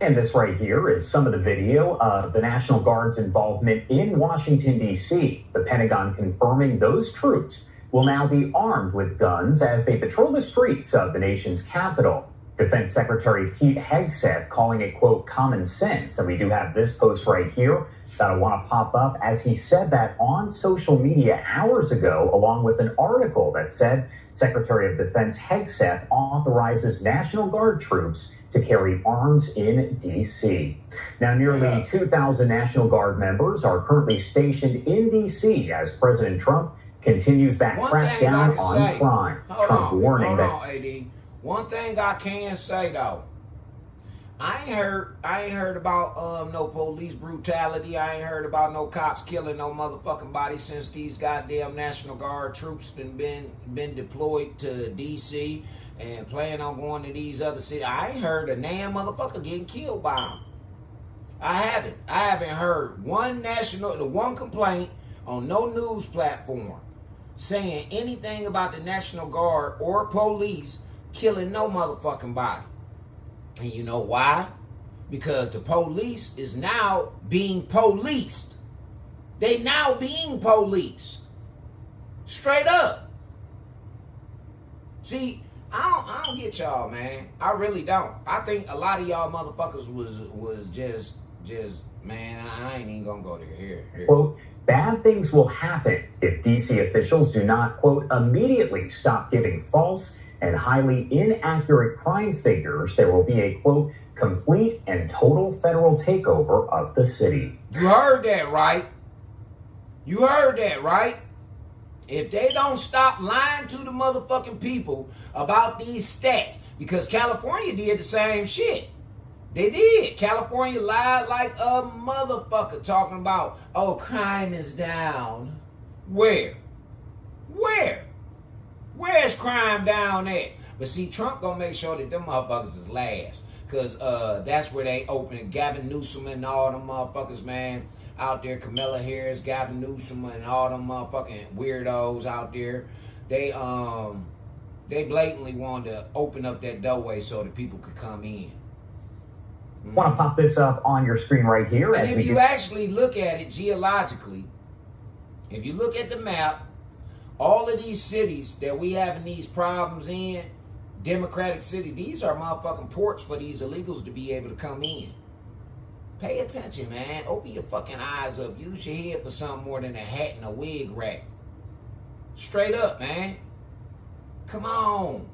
And this right here is some of the video of the National Guard's involvement in Washington, D.C. The Pentagon confirming those troops will now be armed with guns as they patrol the streets of the nation's capital. Defense Secretary Pete Hegseth calling it, quote, common sense. And we do have this post right here that I want to pop up as he said that on social media hours ago, along with an article that said Secretary of Defense Hegseth authorizes National Guard troops to carry arms in D.C. Now, nearly 2,000 National Guard members are currently stationed in D.C. as President Trump continues that crackdown on crime. Trump warning that. AD. One thing I can say though, I ain't heard about no police brutality. I ain't heard about no cops killing no motherfucking body since these goddamn National Guard troops been deployed to D.C. and plan on going to these other cities. I ain't heard a damn motherfucker getting killed by them. I haven't heard one complaint on no news platform saying anything about the National Guard or police killing no motherfucking body. And you know why? Because the police is now being policed. They now being policed. Straight up. See, I don't get y'all, man. I really don't. I think a lot of y'all motherfuckers was just man, I ain't even gonna go there. Here. Quote, bad things will happen if D.C. officials do not, quote, immediately stop giving false and highly inaccurate crime figures. There will be a, quote, complete and total federal takeover of the city. You heard that, right? You heard that, right? If they don't stop lying to the motherfucking people about these stats, because California did the same shit. They did. California lied like a motherfucker talking about, oh, crime is down. Where? Where's crime down at? But see, Trump gonna make sure that them motherfuckers is last. Because that's where they open Gavin Newsom and all them motherfuckers, man, out there. Kamala Harris, Gavin Newsom, and all them motherfucking weirdos out there. They blatantly wanted to open up that doorway so that people could come in. Want to pop this up on your screen right here? And if you actually look at it geologically, if you look at the map, all of these cities that we having these problems in, Democratic City, these are motherfucking ports for these illegals to be able to come in. Pay attention, man. Open your fucking eyes up. Use your head for something more than a hat and a wig rack. Straight up, man. Come on.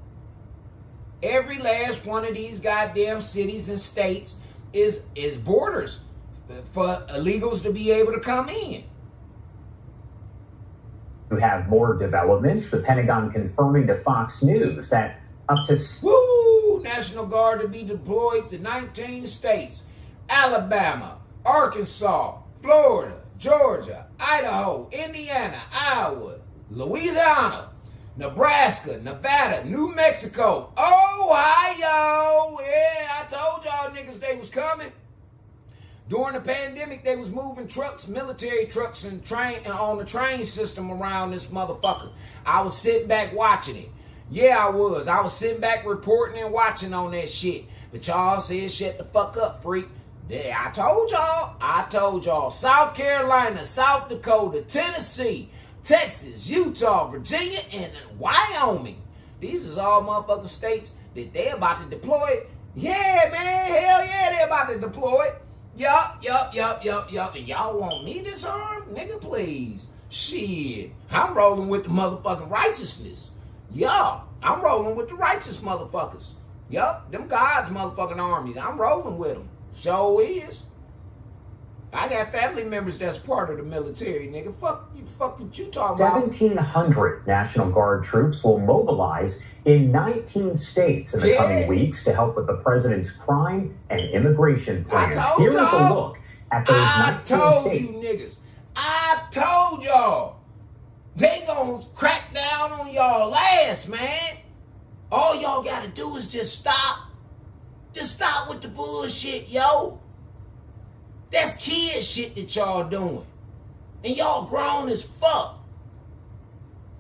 Every last one of these goddamn cities and states is borders for illegals to be able to come in. To have more developments, the Pentagon confirming to Fox News that up to Woo! National Guard to be deployed to 19 states. Alabama, Arkansas, Florida, Georgia, Idaho, Indiana, Iowa, Louisiana, Nebraska, Nevada, New Mexico, Ohio. Yeah, I told y'all niggas they was coming. During the pandemic, they was moving trucks, military trucks, and on the train system around this motherfucker. I was sitting back watching it. Yeah, I was. I was sitting back reporting and watching on that shit. But y'all said, shut the fuck up, freak. Yeah, I told y'all. South Carolina, South Dakota, Tennessee, Texas, Utah, Virginia, and Wyoming. These is all motherfucking states that they about to deploy. Yeah, man. Hell yeah, they about to deploy. Yup. And y'all want me disarmed? Nigga, please. Shit. I'm rolling with the motherfucking righteousness. Yeah, I'm rolling with the righteous motherfuckers. Yup, them God's motherfucking armies. I'm rolling with them. So is. I got family members that's part of the military, nigga. Fuck what you talking about. 1,700 National Guard troops will mobilize in 19 states in the coming weeks to help with the president's crime and immigration plans. Here's a look at those 19 states. I told you niggas. I told y'all. They gonna crack down on y'all ass, man. All y'all gotta do is just stop. Just stop with the bullshit, yo. That's kid shit that y'all doing. And y'all grown as fuck.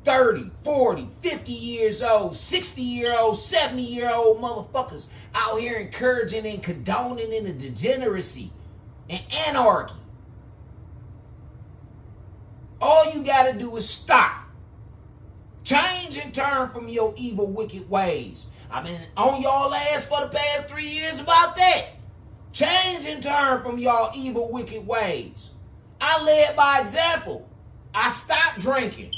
30, 40, 50 years old, 60-year-old, 70-year-old motherfuckers out here encouraging and condoning in the degeneracy and anarchy. All you gotta do is stop. Change and turn from your evil, wicked ways. I've been on y'all ass for the past 3 years about that. Change and turn from y'all evil, wicked ways. I led by example. I stopped drinking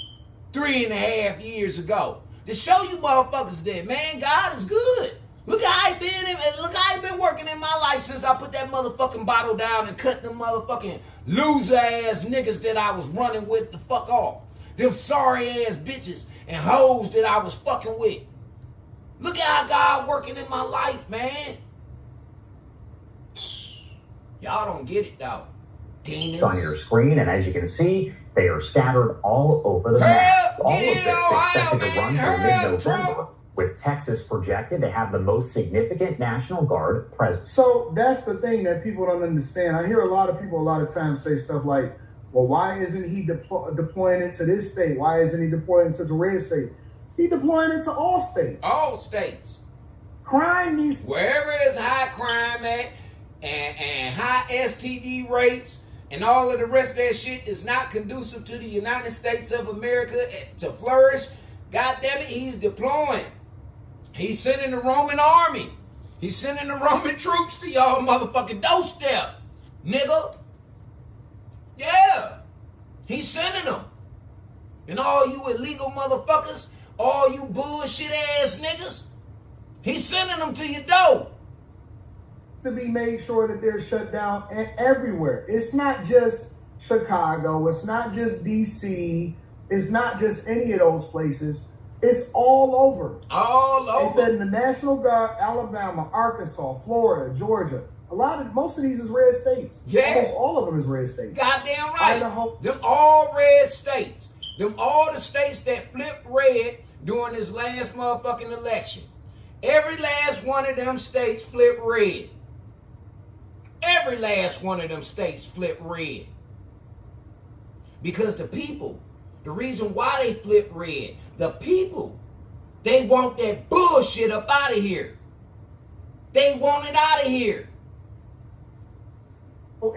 3.5 years ago to show you motherfuckers that, man, God is good. Look how I been working in my life since I put that motherfucking bottle down and cut them motherfucking loser ass niggas that I was running with the fuck off. Them sorry ass bitches and hoes that I was fucking with. Look at how God working in my life, man. Y'all don't get it though. Demons. On your screen, and as you can see, they are scattered all over the map. All of this expected to run through mid-November, with Texas projected to have the most significant National Guard presence. So that's the thing that people don't understand. I hear a lot of people a lot of times say stuff like, well, why isn't he deploying into this state? Why isn't he deploying into the red state? He deploying into all states. All states. Crime needs... Wherever is high crime at and high STD rates and all of the rest of that shit is not conducive to the United States of America to flourish, God damn it, he's deploying. He's sending the Roman army. He's sending the Roman troops to y'all motherfucking doorstep, nigga. Yeah. He's sending them. And all you illegal motherfuckers, all you bullshit ass niggas, he's sending them to your door. To be made sure that they're shut down everywhere. It's not just Chicago. It's not just DC. It's not just any of those places. It's all over. All over. They said in the National Guard, Alabama, Arkansas, Florida, Georgia. Most of these is red states. Yeah. Almost all of them is red states. Goddamn right. Idaho. Them all red states. Them all the states that flipped red during this last motherfucking election. Every last one of them states flipped red. Every last one of them states flipped red. Because the people, the reason why they flipped red, the people, they want that bullshit up out of here. They want it out of here.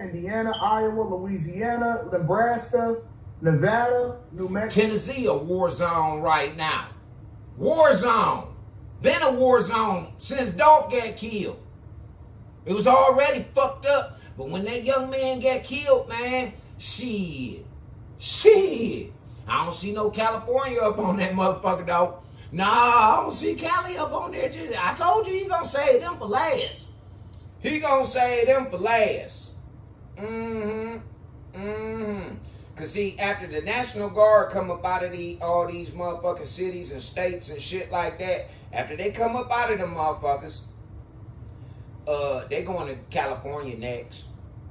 Indiana, Iowa, Louisiana, Nebraska, Nevada, New Mexico. Tennessee, a war zone right now. War zone. Been a war zone since Dolph got killed. It was already fucked up. But when that young man got killed, man, shit. I don't see no California up on that motherfucker, though. Nah, I don't see Cali up on there. I told you he gonna save them for last. He gonna save them for last. Cause see, after the National Guard come up out of all these motherfucking cities and states and shit like that, after they come up out of them motherfuckers, they going to California next.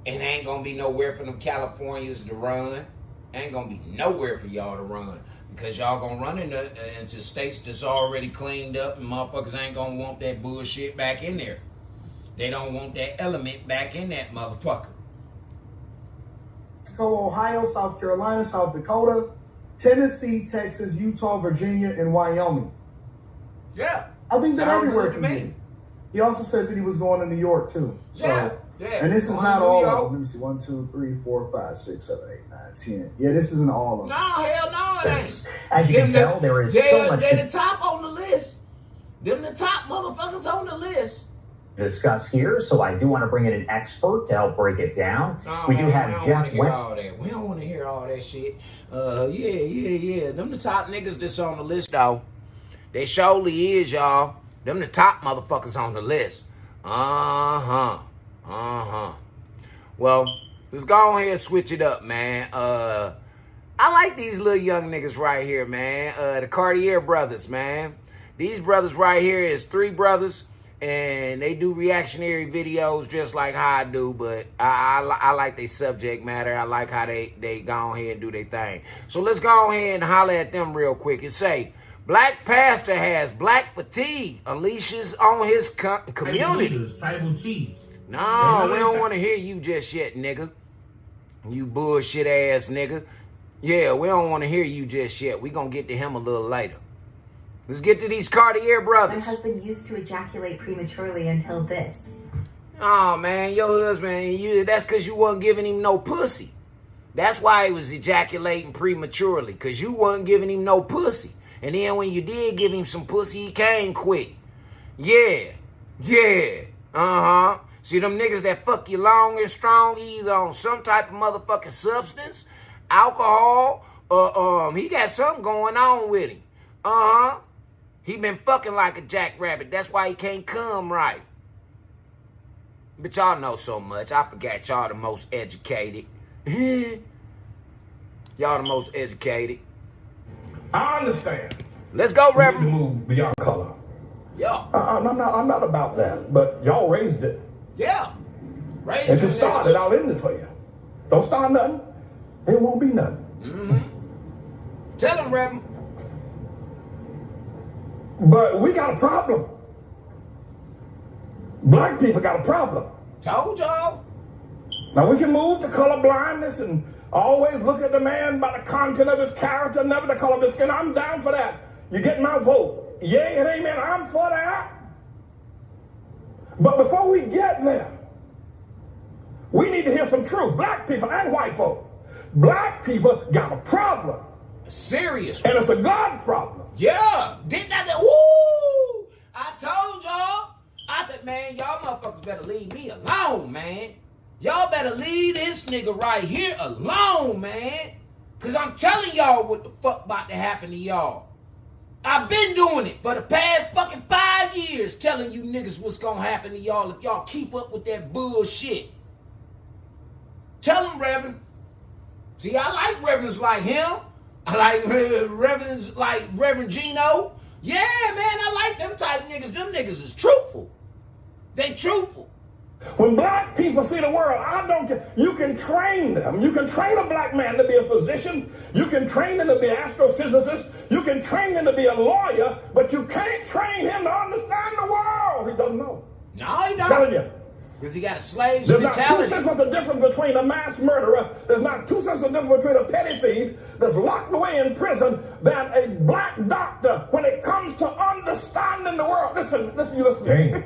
And ain't gonna be nowhere for them Californians to run. Ain't gonna be nowhere for y'all to run. Because y'all gonna run into states that's already cleaned up, and motherfuckers ain't gonna want that bullshit back in there. They don't want that element back in that motherfucker. Ohio, South Carolina, South Dakota, Tennessee, Texas, Utah, Virginia, and Wyoming. Yeah. I think that Sound everywhere good can to me. be. He also said that he was going to New York too. So, Yeah. and this is Going not to all New of York. them. Let me see. 1, 2, 3, 4, 5, 6, 7, 8, 9, 10. Yeah, this isn't all of them. No, hell no, it ain't. As you can tell, there is so much They're to the top on the list. Them the top motherfuckers on the list. discuss here, so I do want to bring in an expert to help break it down. No, We do man, have we don't Jeff want to hear Went. all that. We don't want to hear all that shit. Yeah. Them the top niggas that's on the list, though. They surely is, y'all. Them the top motherfuckers on the list. Well, let's go ahead and switch it up, man. I like these little young niggas right here, man. The Cartier brothers, man. These brothers right here is 3 brothers, and they do reactionary videos just like how I do, but I like their subject matter. I like how they go ahead and do their thing. So let's go ahead and holler at them real quick and say, Black pastor has black fatigue, unleashes on his community. Tribal chiefs. No, we don't want to hear you just yet, nigga. You bullshit ass nigga. Yeah, we don't want to hear you just yet. We gonna get to him a little later. Let's get to these Cartier My brothers. husband used to ejaculate prematurely until this. Oh man, your husband, that's because you wasn't giving him no pussy. That's why he was ejaculating prematurely, because you wasn't giving him no pussy. And then when you did give him some pussy, he came quick. Yeah. See them niggas that fuck you long and strong, either on some type of motherfucking substance, alcohol, or he got something going on with him. He been fucking like a jackrabbit. That's why he can't come right. But y'all know so much. I forgot y'all the most educated. Y'all the most educated. I understand. Let's go, We need to Reverend. move beyond color. Yeah. I'm not about that. But y'all raised it. Yeah. Raise If them you started, I'll end it for you. Don't start nothing. It won't be nothing. Tell him, Reverend. But we got a problem. Black people got a problem. Told y'all. Now we can move to color blindness and always look at the man by the content of his character, never the color of his skin. I'm down for that. You get my vote. Yay and amen. I'm for that. But before we get there, we need to hear some truth. Black people and white folk. Black people got a problem. A serious And it's a God problem. Yeah. Didn't I? Woo! I told y'all. I thought, man, y'all motherfuckers better leave me alone, man. Y'all better leave this nigga right here alone, man. Because I'm telling y'all what the fuck about to happen to y'all. I've been doing it for the past fucking 5 years, telling you niggas what's gonna happen to y'all if y'all keep up with that bullshit. Tell them, Reverend. See, I like reverends like him. I like reverends like Reverend Gino. Yeah, man, I like them type niggas. Them niggas is truthful. They truthful. When black people see the world, I don't care. You can train them. You can train a black man to be a physician. You can train him to be an astrophysicist. You can train him to be a lawyer, but you can't train him to understand the world. He doesn't know. No, he I'm don't. telling you. Because he got a slave There's not 2 mentality. cents of the difference between a mass murderer. There's not 2 cents of the difference between a petty thief that's locked away in prison than a black doctor when it comes to understanding the world. Listen, you listen. Dang.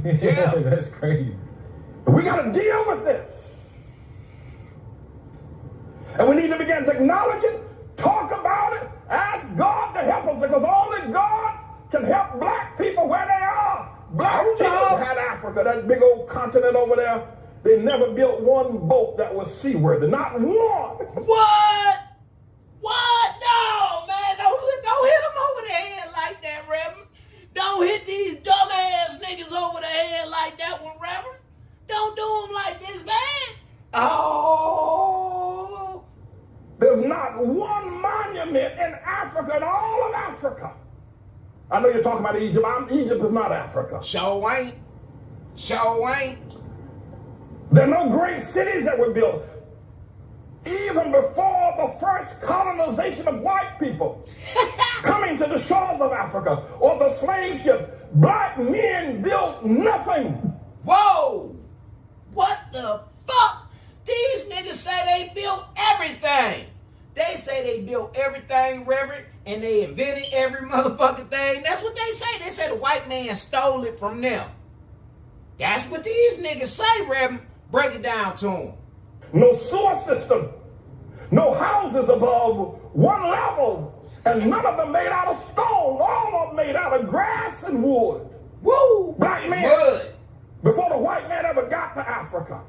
Yeah. That's crazy. We got to deal with this. And we need to begin to acknowledge it, talk about it, ask God to help us, because only God can help black people where they are. Black people had Africa, that big old continent over there. They never built one boat that was seaworthy. Not one. What? No, man. Don't hit him over the head like that. know you're talking about Egypt. Egypt is not Africa. Show ain't. Show ain't. There are no great cities that were built. Even before the first colonization of white people coming to the shores of Africa or the slave ships, black men built nothing. Whoa! What the fuck? These niggas say they built everything. They say they built everything, Reverend, and they invented every motherfucking thing. That's what they say. They say the white man stole it from them. That's what these niggas say, Reverend. Break it down to them. No sewer system, no houses above one level, and none of them made out of stone. All of them made out of grass and wood. Woo! Black man, Wood. before the white man ever got to Africa,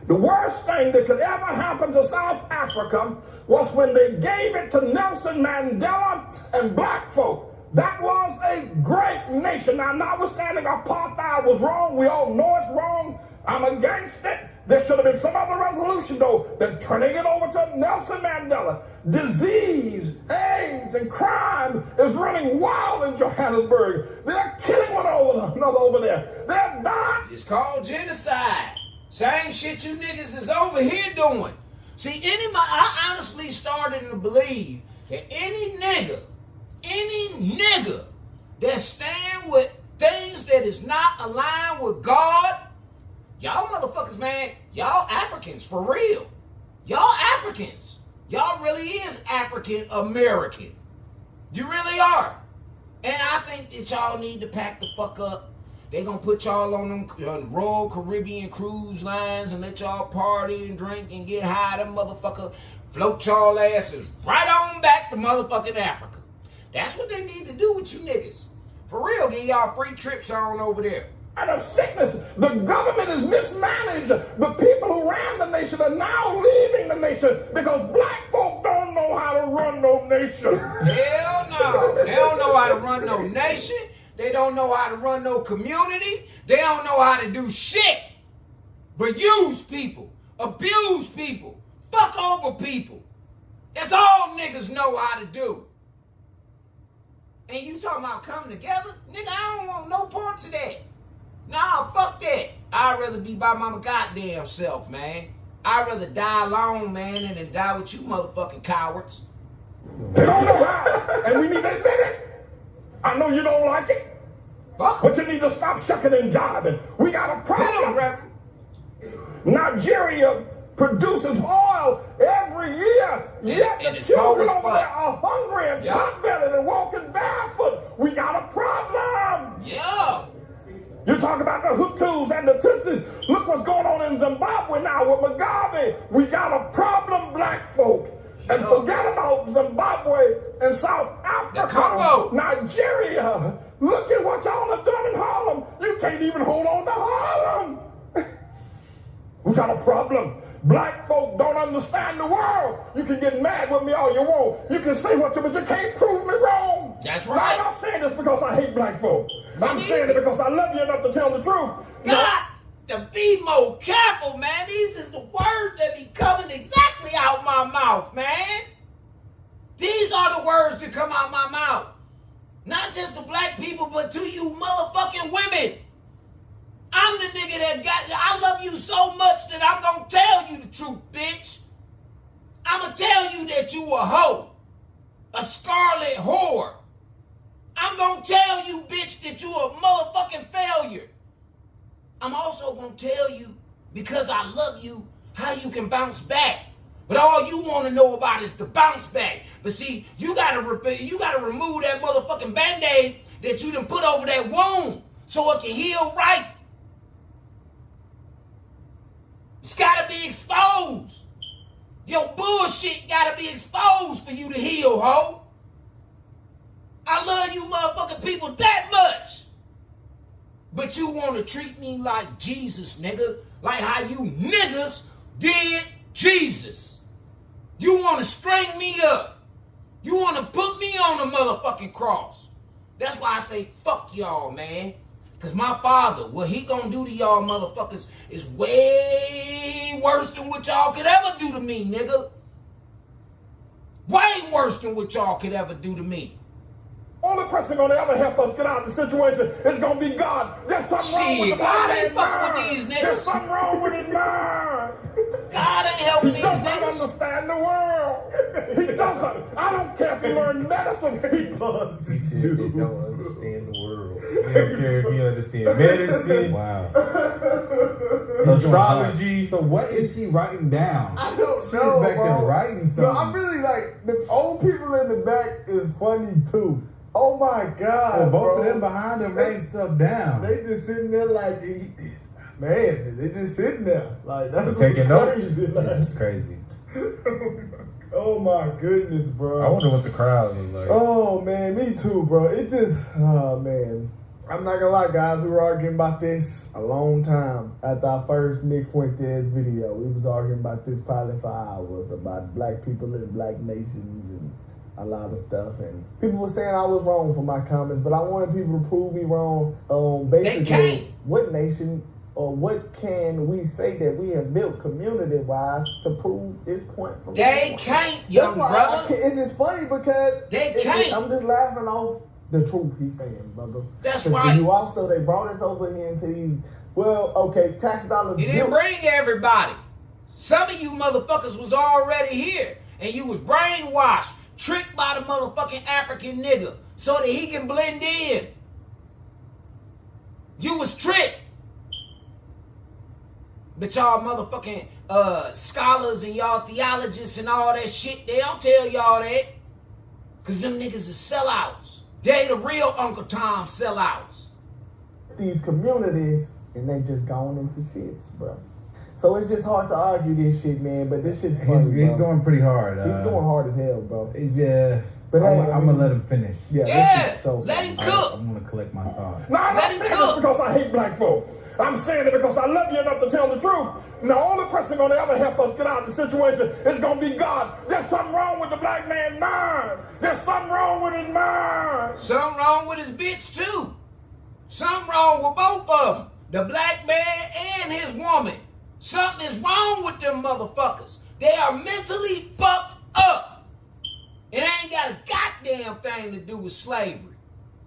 the worst thing that could ever happen to South Africa was when they gave it to Nelson Mandela and black folk. That was a great nation. Now, notwithstanding apartheid was wrong, we all know it's wrong. I'm against it. There should have been some other resolution, though, than turning it over to Nelson Mandela. Disease, AIDS, and crime is running wild in Johannesburg. They're killing one another over there. They're dying. It's called genocide. Same shit you niggas is over here doing. See, I honestly started to believe that any nigga that stand with things that is not aligned with God, y'all motherfuckers, man, y'all Africans, for real. Y'all Africans. Y'all really is African American. You really are. And I think that y'all need to pack the fuck up. They gonna put y'all on them Royal Caribbean cruise lines and let y'all party and drink and get high. Them motherfucker float y'all asses right on back to motherfucking Africa. That's what they need to do with you niggas. For real, get y'all free trips on over there. And of sickness, the government is mismanaged. The people who ran the nation are now leaving the nation because black folk don't know how to run no nation. Hell no. They don't know how to run no nation. They don't know how to run no community. They don't know how to do shit but use people, abuse people, fuck over people. That's all niggas know how to do. And you talking about coming together? Nigga, I don't want no parts of that. Nah, fuck that. I'd rather be by my goddamn self, man. I'd rather die alone, man, than die with you motherfucking cowards. They don't know how, and we need to admit it. I know you don't like it, but you need to stop shucking and jiving. We got a problem. Nigeria produces oil every year, yet the children over there are hungry and pot-bellied and walking barefoot. We got a problem. Yeah. You talk about the Hutus and the Tutsis. Look what's going on in Zimbabwe now with Mugabe. We got a problem, black folk. And forget about Zimbabwe and South Africa. The Congo. Nigeria. Look at what y'all have done in Harlem. You can't even hold on to Harlem. We got a problem. Black folk don't understand the world. You can get mad with me all you want. You can say what you, but you can't prove me wrong. That's right. I'm not saying this because I hate black folk. I'm saying it because I love you enough to tell the truth. Got to be more careful, man. These is the words that be coming exactly out my mouth, man. These are the words that come out my mouth. Not just to black people, but to you motherfucking women. I'm the nigga I love you so much that I'm gonna tell you the truth, bitch. I'm gonna tell you that you a hoe. A scarlet whore. I'm gonna tell you, bitch, that you a motherfucking failure. I'm also gonna tell you, because I love you, how you can bounce back. But all you want to know about is the bounce back. But see, you gotta remove that motherfucking Band-Aid that you done put over that wound so it can heal right. It's gotta be exposed. Your bullshit gotta be exposed for you to heal, ho. I love you motherfucking people that much. But you want to treat me like Jesus, nigga. Like how you niggas did Jesus. You want to string me up. You want to put me on a motherfucking cross. That's why I say fuck y'all, man. Because my father, what he gonna do to y'all motherfuckers is way worse than what y'all could ever do to me, nigga. Way worse than what y'all could ever do to me. Only person gonna ever help us get out of the situation is gonna be God. There's something wrong with the God black ain't man's fucking with mind. these There's niggas. something wrong with his mind. God ain't helping He these does not niggas. understand the world. He doesn't. I don't care if he learned medicine. He does. He said they don't understand the world. He don't care if you understand medicine. Wow. Astrology. So what is she writing down? I don't She's know, back there bro. writing No, something. I'm really like, the old people in the back is funny too. Oh my God, Well, both bro. of them behind them writing stuff down. They just sitting there like, man, they just sitting there. Like, that's Taking notes. crazy. Like, This is crazy. oh my goodness, bro. I wonder what the crowd was like. Oh man, me too, bro. It just, oh man. I'm not gonna lie, guys. We were arguing about this a long time after our first Nick Fuentes video. We was arguing about this probably for hours about black people and black nations and a lot of stuff. And people were saying I was wrong for my comments, but I wanted people to prove me wrong. Basically, can't. what nation or what can we say that we have built community-wise to prove this point from They can't, young That's why brother. it's just funny because They can't. I'm just laughing off the truth he's saying, brother. That's 'Cause right. You also, they brought us over here into these, well, okay, tax dollars. He didn't bring everybody. Some of you motherfuckers was already here. And you was brainwashed, tricked by the motherfucking African nigga so that he can blend in. You was tricked. But y'all motherfucking scholars and y'all theologists and all that shit, they don't tell y'all that. Because them niggas is sellouts. They the real Uncle Tom sellouts. These communities, and they just gone into shits, bro. So it's just hard to argue this shit, man. But this shit's funny, He's bro. going pretty hard. He's going hard as hell, bro. He's But hey, I'm gonna let him finish. Yeah, Yeah, this is so let funny. him cook. I'm gonna collect my thoughts. No, I'm not Let him saying cook. this because I hate black folk. I'm saying it because I love you enough to tell the truth. And the only person gonna ever help us get out of the situation is gonna be God. There's something wrong with the black man's mind. There's something wrong with his mind. Something wrong with his bitch too. Something wrong with both of them. The black man and his woman. Something is wrong with them motherfuckers. They are mentally fucked up. It ain't got a goddamn thing to do with slavery.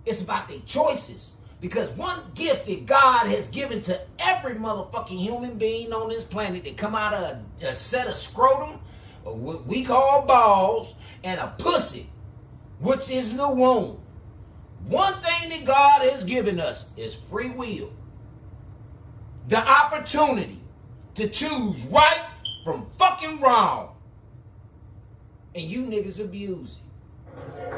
It's about their choices. Because one gift that God has given to every motherfucking human being on this planet that come out of a set of scrotum, or what we call balls, and a pussy, which is the womb. One thing that God has given us is free will. The opportunity to choose right from fucking wrong. And you niggas abuse it.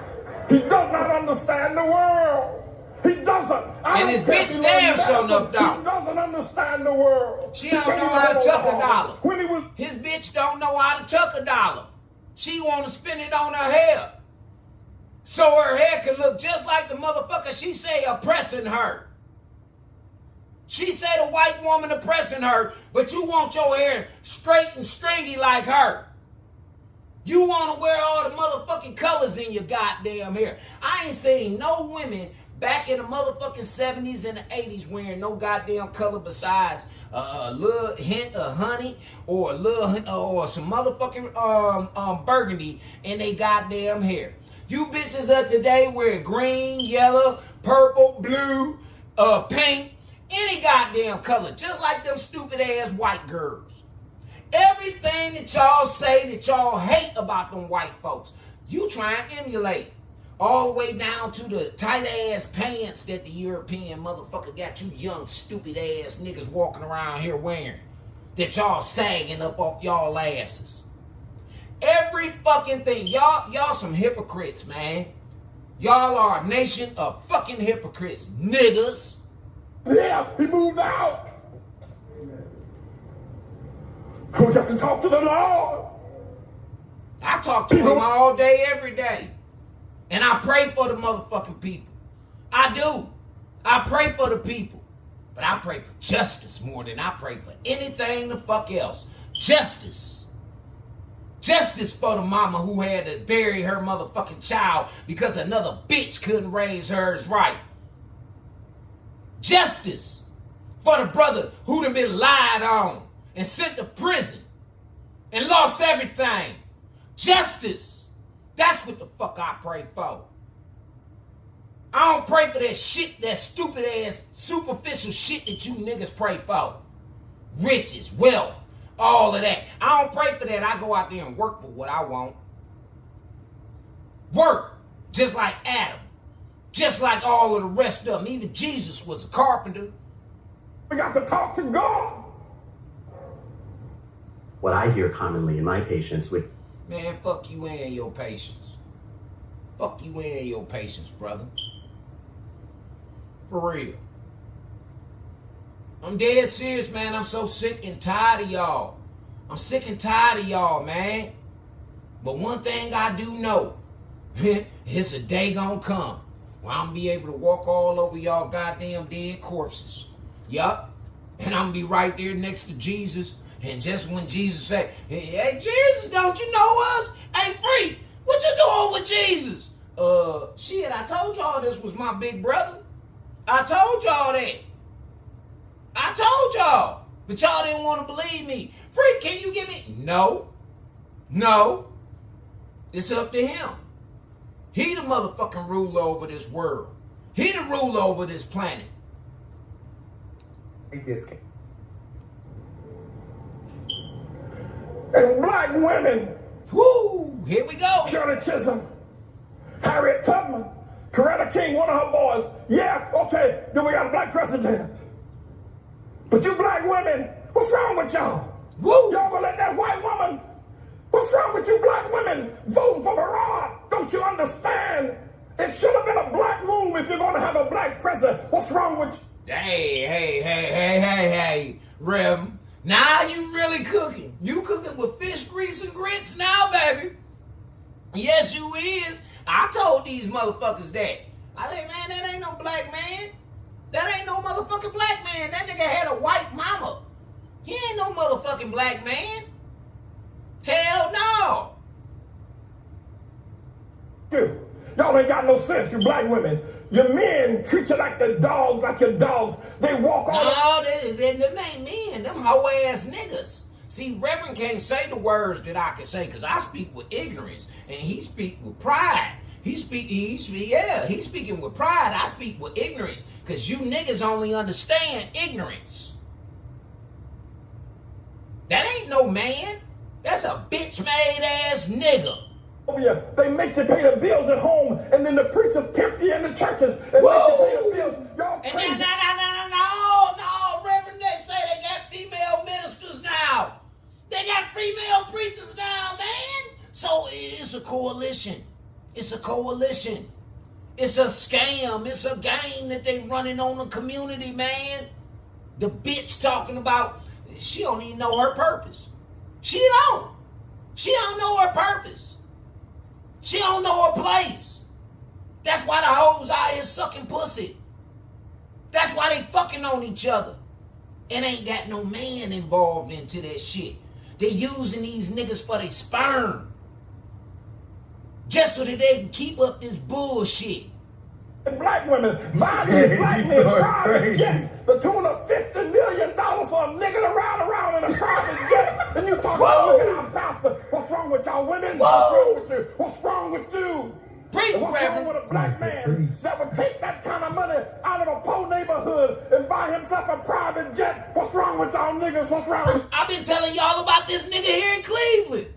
He does not understand the world. He doesn't. I And don't his care if bitch he damn learned sure medicine. enough don't. He doesn't understand the world. She He don't can't know even how to hold tuck a on. dollar. When he was His bitch don't know how to tuck a dollar. She want to spend it on her hair. So her hair can look just like the motherfucker she say oppressing her. She say the white woman oppressing her, but you want your hair straight and stringy like her. You want to wear all the motherfucking colors in your goddamn hair. I ain't seen no women back in the motherfucking 70s and the 80s wearing no goddamn color besides a little hint of honey or a little or some motherfucking burgundy in they goddamn hair. You bitches of today wear green, yellow, purple, blue, pink, any goddamn color, just like them stupid ass white girls. Everything that y'all say that y'all hate about them white folks, you try and emulate. All the way down to the tight ass pants that the European motherfucker got you young stupid ass niggas walking around here wearing. That y'all sagging up off y'all asses. Every fucking thing. Y'all some hypocrites, man. Y'all are a nation of fucking hypocrites, niggas. Yeah, he moved out. We got to talk to the Lord. I talk to him all day, every day. And I pray for the motherfucking people. I do. I pray for the people. But I pray for justice more than I pray for anything the fuck else. Justice. Justice for the mama who had to bury her motherfucking child because another bitch couldn't raise hers right. Justice for the brother who done been lied on and sent to prison and lost everything. Justice. That's what the fuck I pray for. I don't pray for that shit, that stupid ass, superficial shit that you niggas pray for. Riches, wealth, all of that. I don't pray for that. I go out there and work for what I want. Work, just like Adam. Just like all of the rest of them. Even Jesus was a carpenter. We got to talk to God. What I hear commonly in my patients with... Man, fuck you and your patience. Fuck you and your patience, brother. For real. I'm dead serious, man. I'm so sick and tired of y'all. I'm sick and tired of y'all, man. But one thing I do know, it's a day gonna come where I'm gonna be able to walk all over y'all goddamn dead corpses. Yup. And I'm gonna be right there next to Jesus. And just when Jesus said, hey, Jesus, don't you know us? Hey, Free, what you doing with Jesus? Shit, I told y'all this was my big brother. I told y'all that. I told y'all. But y'all didn't want to believe me. Free, can you give me? No. It's up to him. He the motherfucking ruler over this world. He the ruler over this planet. And black women. Woo! Here we go. Shirley Chisholm, Harriet Tubman, Coretta King, one of her boys. Yeah, okay, then we got a black president. But you black women, what's wrong with y'all? Woo! Y'all gonna let that white woman, what's wrong with you black women voting for Barack? Don't you understand? It should have been a black room if you're gonna have a black president. What's wrong with you? Hey, Rem. Now you really cooking. You cooking with fish grease and grits now, baby. Yes, you is. I told these motherfuckers that. I say, man, that ain't no black man. That ain't no motherfucking black man. That nigga had a white mama. He ain't no motherfucking black man. Hell no. Y'all ain't got no sense, you black women. Your men treat you like the dogs, like your dogs. They walk all No, them ain't men. Them hoe-ass niggas. See, Reverend can't say the words that I can say because I speak with ignorance and he speak with pride. He's speaking with pride. I speak with ignorance because you niggas only understand ignorance. That ain't no man. That's a bitch-made ass nigga. They make you pay the bills at home, and then the preachers pimp you in the churches and make you pay the bills. Y'all crazy. And no, Reverend, they say they got female ministers now. They got female preachers now, man. So it's a coalition. It's a coalition. It's a scam. It's a game that they running on the community, man. The bitch talking about, she don't even know her purpose. She don't know her purpose. She don't know her place. That's why the hoes out here sucking pussy. That's why they fucking on each other. And ain't got no man involved into that shit. They using these niggas for their sperm. Just so that they can keep up this bullshit. Black women buying these black men private jets, the tune of $50 million for a nigga to ride around in a private jet. And you talk about looking out, pastor. What's wrong with y'all women? What's wrong with you? What's wrong with you? Preach, what's Reverend. wrong with a black man that would take that kind of money out of a poor neighborhood and buy himself a private jet? What's wrong with y'all niggas? What's wrong? I've been telling y'all about this nigga here in Cleveland.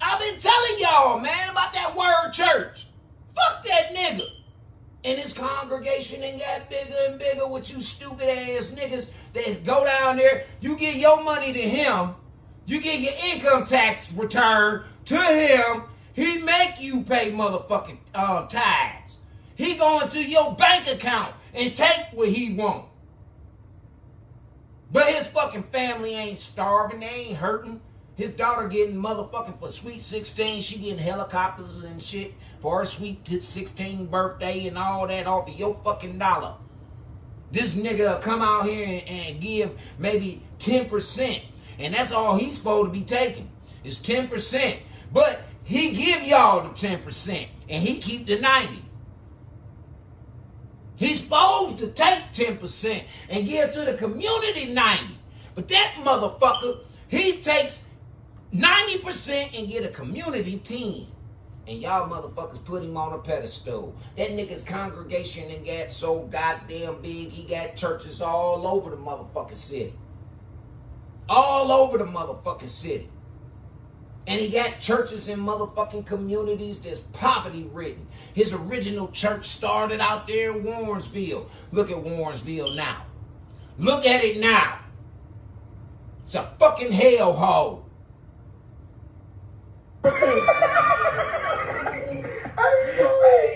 I've been telling y'all, man, about that Word Church. Fuck that nigga. And his congregation ain't got bigger and bigger with you stupid ass niggas that go down there. You give your money to him. You give your income tax return to him. He make you pay motherfucking tithes. He go into your bank account and take what he want. But his fucking family ain't starving. They ain't hurting. His daughter getting motherfucking for sweet 16. She getting helicopters and shit for her sweet 16th birthday and all that off of your fucking dollar. This nigga come out here and give maybe 10%. And that's all he's supposed to be taking is 10%. But he give y'all the 10% and he keep the 90%. He's supposed to take 10% and give to the community 90%. But that motherfucker, he takes 90% and get a community 10%. And y'all motherfuckers put him on a pedestal. That nigga's congregation and got so goddamn big, he got churches all over the motherfucking city. All over the motherfucking city. And he got churches in motherfucking communities that's poverty-ridden. His original church started out there in Warrensville. Look at Warrensville now. Look at it now. It's a fucking hellhole.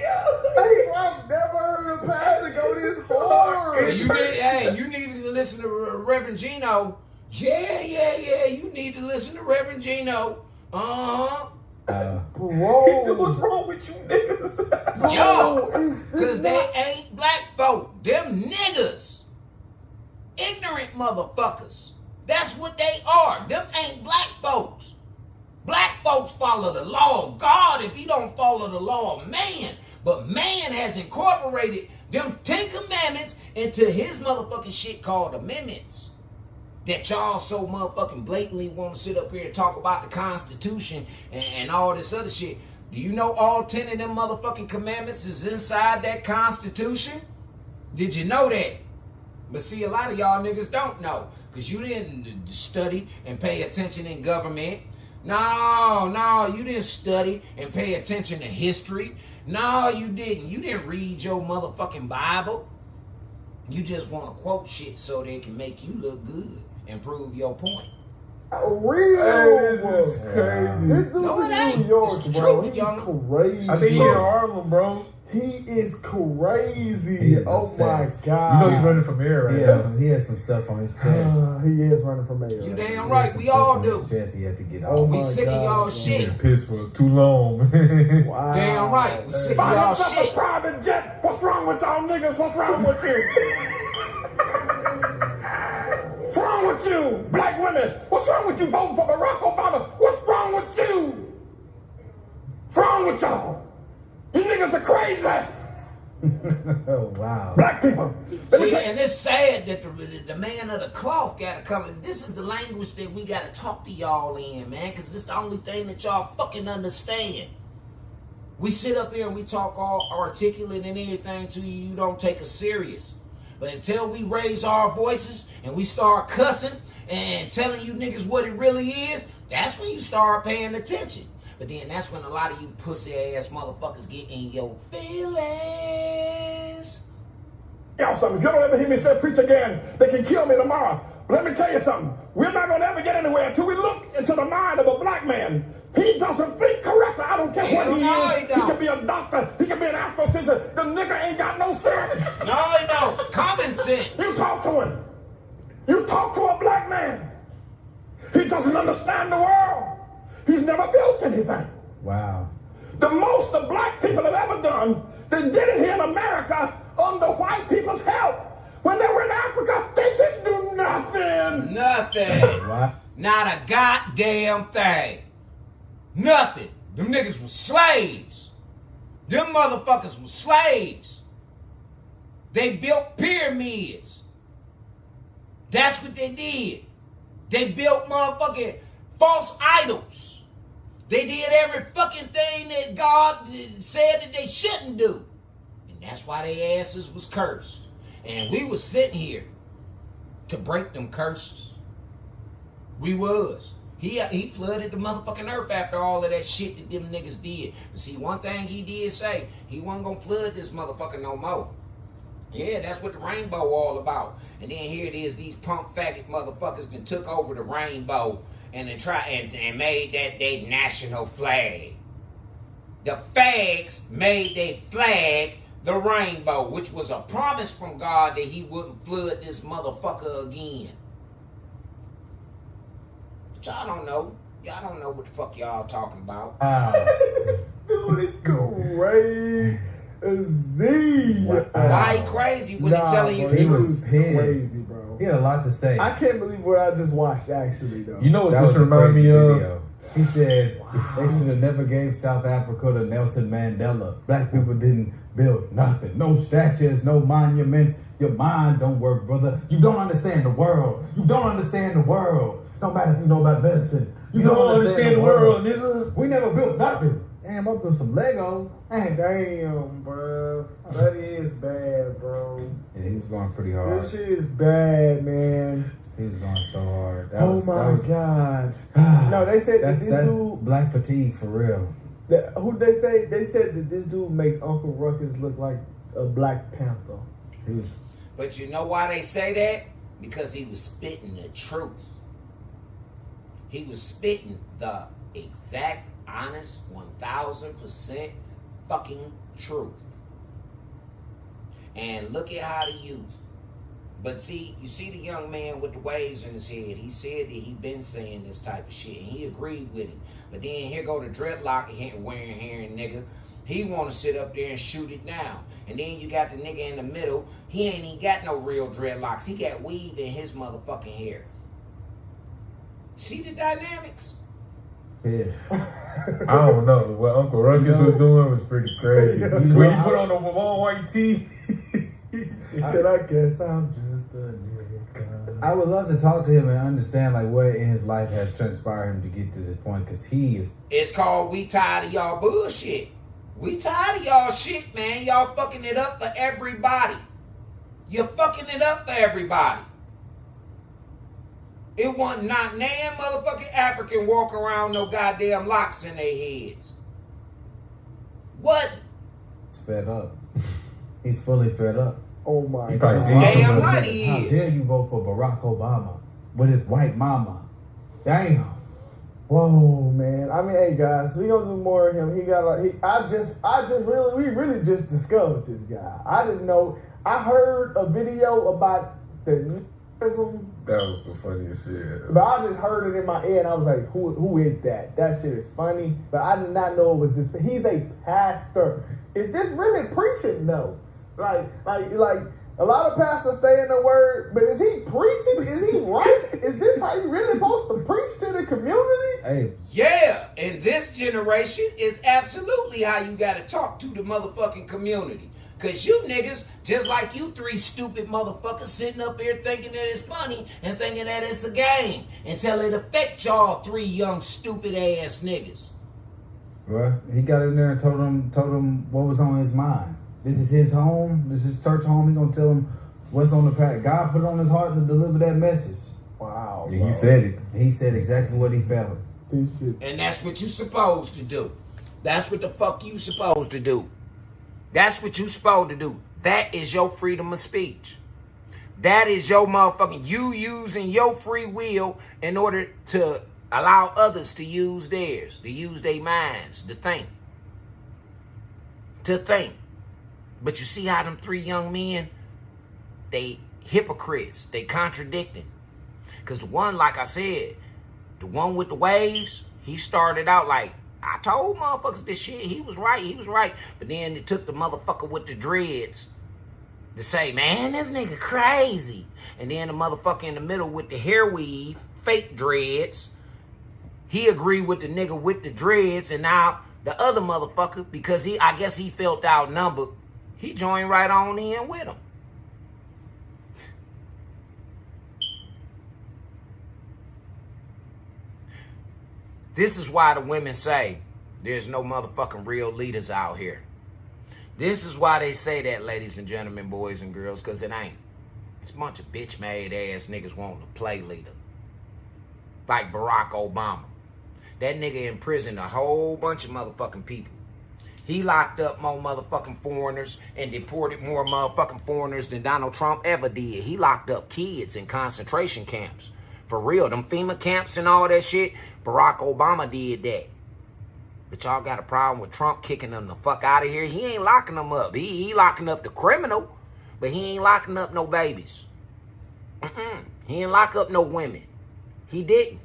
I've never heard a pastor go this hard. You need to listen to Reverend Gino. Yeah. You need to listen to Reverend Gino. Bro. He said, what's wrong with you niggas? Yo, because they ain't black folk. Them niggas. Ignorant motherfuckers. That's what they are. Them ain't black folks. Black folks follow the law of God if he don't follow the law of man. But man has incorporated them 10 commandments into his motherfucking shit called amendments. That y'all so motherfucking blatantly want to sit up here and talk about the Constitution and all this other shit. Do you know all 10 of them motherfucking commandments is inside that Constitution? Did you know that? But see, a lot of y'all niggas don't know. Because you didn't study and pay attention in government. No, you didn't study and pay attention to history. No, you didn't. You didn't read your motherfucking Bible. You just want to quote shit so they can make you look good and prove your point. Real. This is crazy. No, it ain't. York, It's the bro. truth, He's young. crazy. I think he in Harlem, bro. He is crazy. He is Oh upset. my God. You know he's running for mayor right now. He has some stuff on his chest. He is running for mayor. You right damn now. He right, has some we stuff all on do. his chest he had to get Oh off. my We sick of God, y'all bro. shit. Been pissed for too long. Wow. Damn right, we sick of Buy y'all yourself a shit. private jet. What's wrong with y'all niggas? What's wrong with you? What's wrong with you? Black women. What's wrong with you voting for Barack Obama? What's wrong with you? What's wrong with y'all? You niggas are crazy. Oh, wow. Black people. Let me See, tell you- and it's sad that the man of the cloth got to come in. This is the language that we got to talk to y'all in, man, because this the only thing that y'all fucking understand. We sit up here and we talk all articulate and everything to you. You don't take us serious. But until we raise our voices and we start cussing and telling you niggas what it really is, that's when you start paying attention. But then that's when a lot of you pussy ass motherfuckers get in your feelings. Y'all something. If you don't ever hear me say preach again, they can kill me tomorrow. But let me tell you something. We're not going to ever get anywhere until we look into the mind of a black man. He doesn't think correctly. I don't care what he is. He can be a doctor. He can be an astrophysicist. The nigga ain't got no sense. No, he don't. Common sense. You talk to him. You talk to a black man. He doesn't understand the world. He's never built anything. Wow. The most the black people have ever done, they did it here in America under white people's help. When they were in Africa, they didn't do nothing. Nothing. What? Not a goddamn thing. Nothing. Them niggas were slaves. Them motherfuckers were slaves. They built pyramids. That's what they did. They built motherfucking false idols. They did every fucking thing that God said that they shouldn't do. And that's why their asses was cursed. And we was sitting here to break them curses. We was. He flooded the motherfucking earth after all of that shit that them niggas did. But see, one thing he did say, he wasn't gonna flood this motherfucker no more. Yeah, that's what the rainbow all about. And then here it is, these punk faggot motherfuckers that took over the rainbow and then and made that their national flag. The fags made their flag the rainbow, which was a promise from God that he wouldn't flood this motherfucker again. But y'all don't know. Y'all don't know what the fuck y'all talking about. Wow. Dude, it's crazy. Why he crazy when he telling you the He truth? was pissed. Crazy, bro. He had a lot to say. I can't believe what I just watched, actually, though. You know what That this was a reminded crazy me of? video. He said they should have never gave South Africa to Nelson Mandela. Black people didn't build nothing. No statues, no monuments. Your mind don't work, brother. You don't understand the world. You don't understand the world. Don't matter if you know about medicine. You don't understand the world, nigga. We never built nothing. damn, I built some Lego. Damn, bro. That is bad, bro. Yeah, he was going pretty hard. This shit is bad, man. He was going so hard. God. No, they said that's this dude. Black fatigue for real. Who they say? They said that this dude makes Uncle Ruckus look like a Black Panther. But you know why they say that? Because he was spitting the truth. He was spitting the exact, honest, 1000% fucking truth. And look at how the youth. But see, you see the young man with the waves in his head. He said that he been saying this type of shit, and he agreed with it. But then here go the dreadlock wearing hair nigga. He want to sit up there and shoot it down. And then you got the nigga in the middle. He ain't even got no real dreadlocks. He got weave in his motherfucking hair. See the dynamics? Yes. I don't know. What Uncle Ruckus was doing was pretty crazy. When he put on the long white tee, he said, I guess I'm just a nigga. I would love to talk to him and understand like what in his life has transpired him to get to this point, because he is. It's called we tired of y'all bullshit. We tired of y'all shit, man. Y'all fucking it up for everybody. You're fucking it up for everybody. It wasn't not nan motherfucking African walking around no goddamn locks in their heads. What? He's fed up. He's fully fed up. Oh my God. God. Damn right he How is. dare you vote for Barack Obama with his white mama? Damn. Whoa, man. I mean, hey guys, we gonna do more of him. He got like we really just discovered this guy. I didn't know. I heard a video about the That was the funniest shit. But I just heard it in my ear and I was like, who is that? That shit is funny. But I did not know it was this. He's a pastor. Is this really preaching? No. Like a lot of pastors stay in the word, but is he preaching? Is he right? Is this how you really supposed to preach to the community? Hey. Yeah, in this generation, it's absolutely how you gotta talk to the motherfucking community. Cause you niggas, just like you three stupid motherfuckers sitting up here thinking that it's funny and thinking that it's a game until it affect y'all three young stupid ass niggas. Well, he got in there and told him what was on his mind. This is his home. This is his church home. He gonna tell him what's on the path. God put it on his heart to deliver that message. Wow. Yeah, he said it. He said exactly what he felt. And that's what you supposed to do. That's what the fuck you supposed to do. That's what you supposed to do. That is your freedom of speech. That is your motherfucking, you using your free will in order to allow others to use theirs, to use their minds, to think. But you see how them three young men, they hypocrites, they contradicting. Because the one, like I said, the one with the waves, he started out like, I told motherfuckers this shit. He was right. But then it took the motherfucker with the dreads to say, man, this nigga crazy. And then the motherfucker in the middle with the hair weave, fake dreads, he agreed with the nigga with the dreads. And now the other motherfucker, because I guess he felt outnumbered, he joined right on in with him. This is why the women say there's no motherfucking real leaders out here. This is why they say that, ladies and gentlemen, boys and girls, because it ain't. It's a bunch of bitch-made ass niggas wanting to play leader. Like Barack Obama. That nigga imprisoned a whole bunch of motherfucking people. He locked up more motherfucking foreigners and deported more motherfucking foreigners than Donald Trump ever did. He locked up kids in concentration camps. For real, them FEMA camps and all that shit, Barack Obama did that. But y'all got a problem with Trump kicking them the fuck out of here. He ain't locking them up. He locking up the criminal, but he ain't locking up no babies. He ain't lock up no women. He didn't.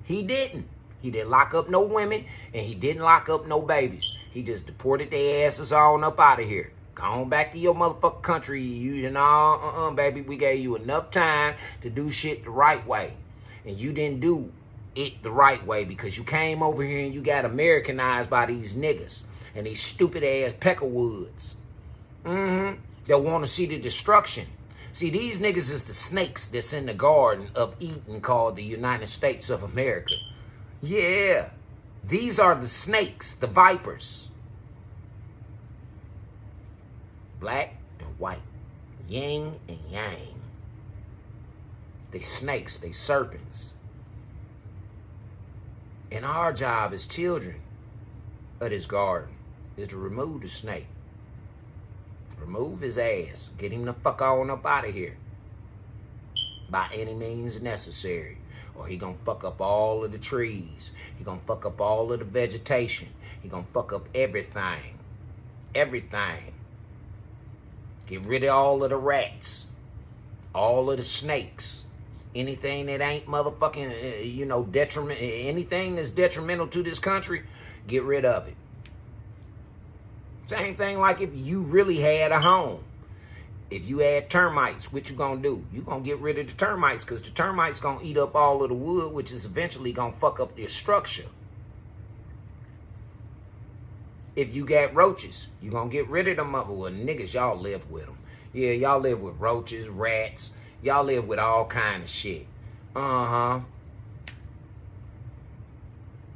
He didn't lock up no women, and he didn't lock up no babies. He just deported their asses on up out of here. Go on back to your motherfucking country. You know, baby, we gave you enough time to do shit the right way. And you didn't do it the right way because you came over here and you got Americanized by these niggas and these stupid ass peckerwoods. They want to see the destruction. See, these niggas is the snakes that's in the garden of Eden called the United States of America. Yeah. These are the snakes, the vipers. Black and white. Yin and yang. They snakes, they serpents. And our job as children of this garden is to remove the snake. Remove his ass. Get him the fuck on up out of here. By any means necessary. Or he gonna fuck up all of the trees. He gonna fuck up all of the vegetation. He gonna fuck up everything. Everything. Get rid of all of the rats. All of the snakes. Anything that ain't motherfucking, detriment, anything that's detrimental to this country, get rid of it. Same thing like if you really had a home. If you had termites, what you gonna do? You gonna get rid of the termites because the termites gonna eat up all of the wood, which is eventually gonna fuck up your structure. If you got roaches, you gonna get rid of them. Well, niggas, y'all live with them. Yeah, y'all live with roaches, rats. Y'all live with all kind of shit.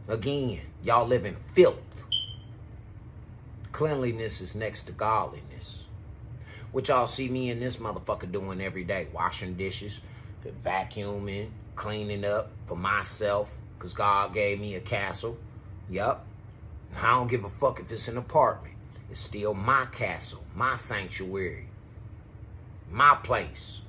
Again, y'all live in filth. Cleanliness is next to godliness. What y'all see me and this motherfucker doing every day. Washing dishes, vacuuming, cleaning up for myself. Because God gave me a castle. Yup. I don't give a fuck if it's an apartment. It's still my castle, my sanctuary, my place.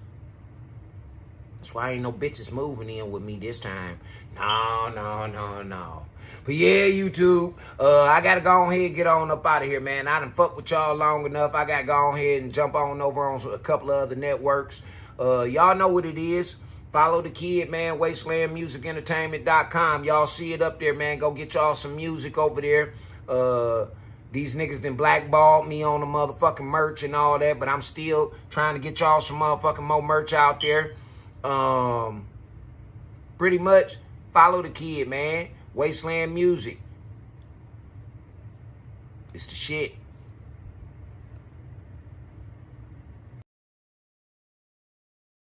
That's why ain't no bitches moving in with me this time. No. But yeah, YouTube, I gotta go ahead and get on up out of here, man. I done fucked with y'all long enough. I gotta go ahead and jump on over on a couple of other networks. Y'all know what it is. Follow the kid, man. WastelandMusicEntertainment.com. Y'all see it up there, man. Go get y'all some music over there. These niggas done blackballed me on the motherfucking merch and all that, but I'm still trying to get y'all some motherfucking more merch out there. Pretty much follow the kid, man. Wasteland Music. It's the shit.